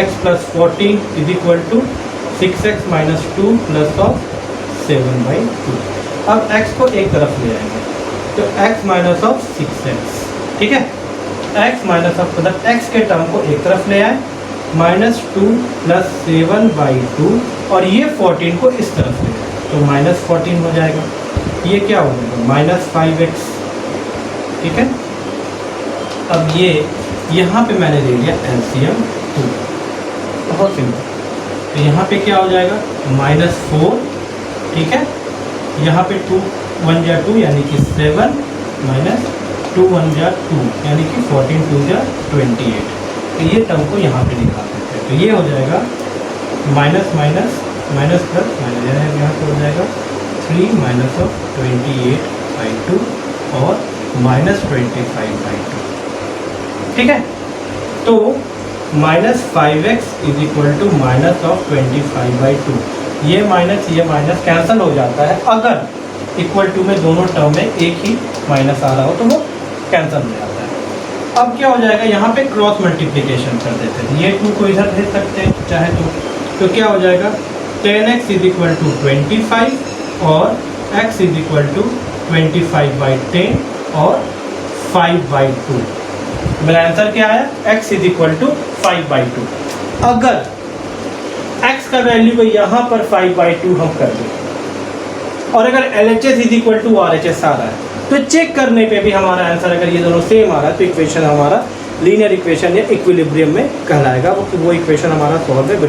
x + 14 = 6x minus 2 plus of 7/2। अब x को एक तरफ ले आएंगे तो x माइनस ऑफ 6x, ठीक है, x माइनस ऑफ मतलब x के टर्म को एक तरफ ले आए, -2 प्लस 7/2 और ये 14 को इस तरफ ले आए तो -14 हो जाएगा। ये क्या हो जाएगा -5x, ठीक है। अब ये यहाँ पे मैंने ले लिया LCM 2, बहुत सिंपल। तो यहाँ पे क्या हो जाएगा -4, ठीक है, यहाँ पे 2 1 जा 2 यानी कि 7 माइनस 2 1 जा 2 यानी कि 14 2 जा 28। तो ये टर्म को यहाँ पे निकाल देते हैं, तो ये हो जाएगा minus minus minus plus minus, यहाँ पे हो जाएगा 3 माइनस ऑफ 28/2 और -25/2, ठीक है। तो -5x is equal to minus of 25/2, ये माइनस कैंसिल हो जाता है। अगर इक्वल टू में दोनों टर्म में एक ही माइनस आ रहा हो तो वो कैंसिल हो जाता है। अब क्या हो जाएगा, यहाँ पे क्रॉस मल्टीप्लिकेशन कर देते हैं, ये 2 को इधर भेज सकते हैं चाहे तो क्या हो जाएगा 10x इज इक्वल टू 25 और x इज इक्वल टू 25/10 और 5/2। मेरा आंसर क्या आया, x इज इक्वल टू 5/2। अगर x का वैल्यू को यहाँ पर 5/2 हम कर दें और अगर LHS is equal to RHS आ रहा है तो चेक करने पे भी हमारा आंसर अगर ये दोनों सेम आ रहा है तो इक्वेशन हमारा लीनियर इक्वेशन या इक्विलिब्रियम में कहलाएगा, वो इक्वेशन हमारा सॉल्व है।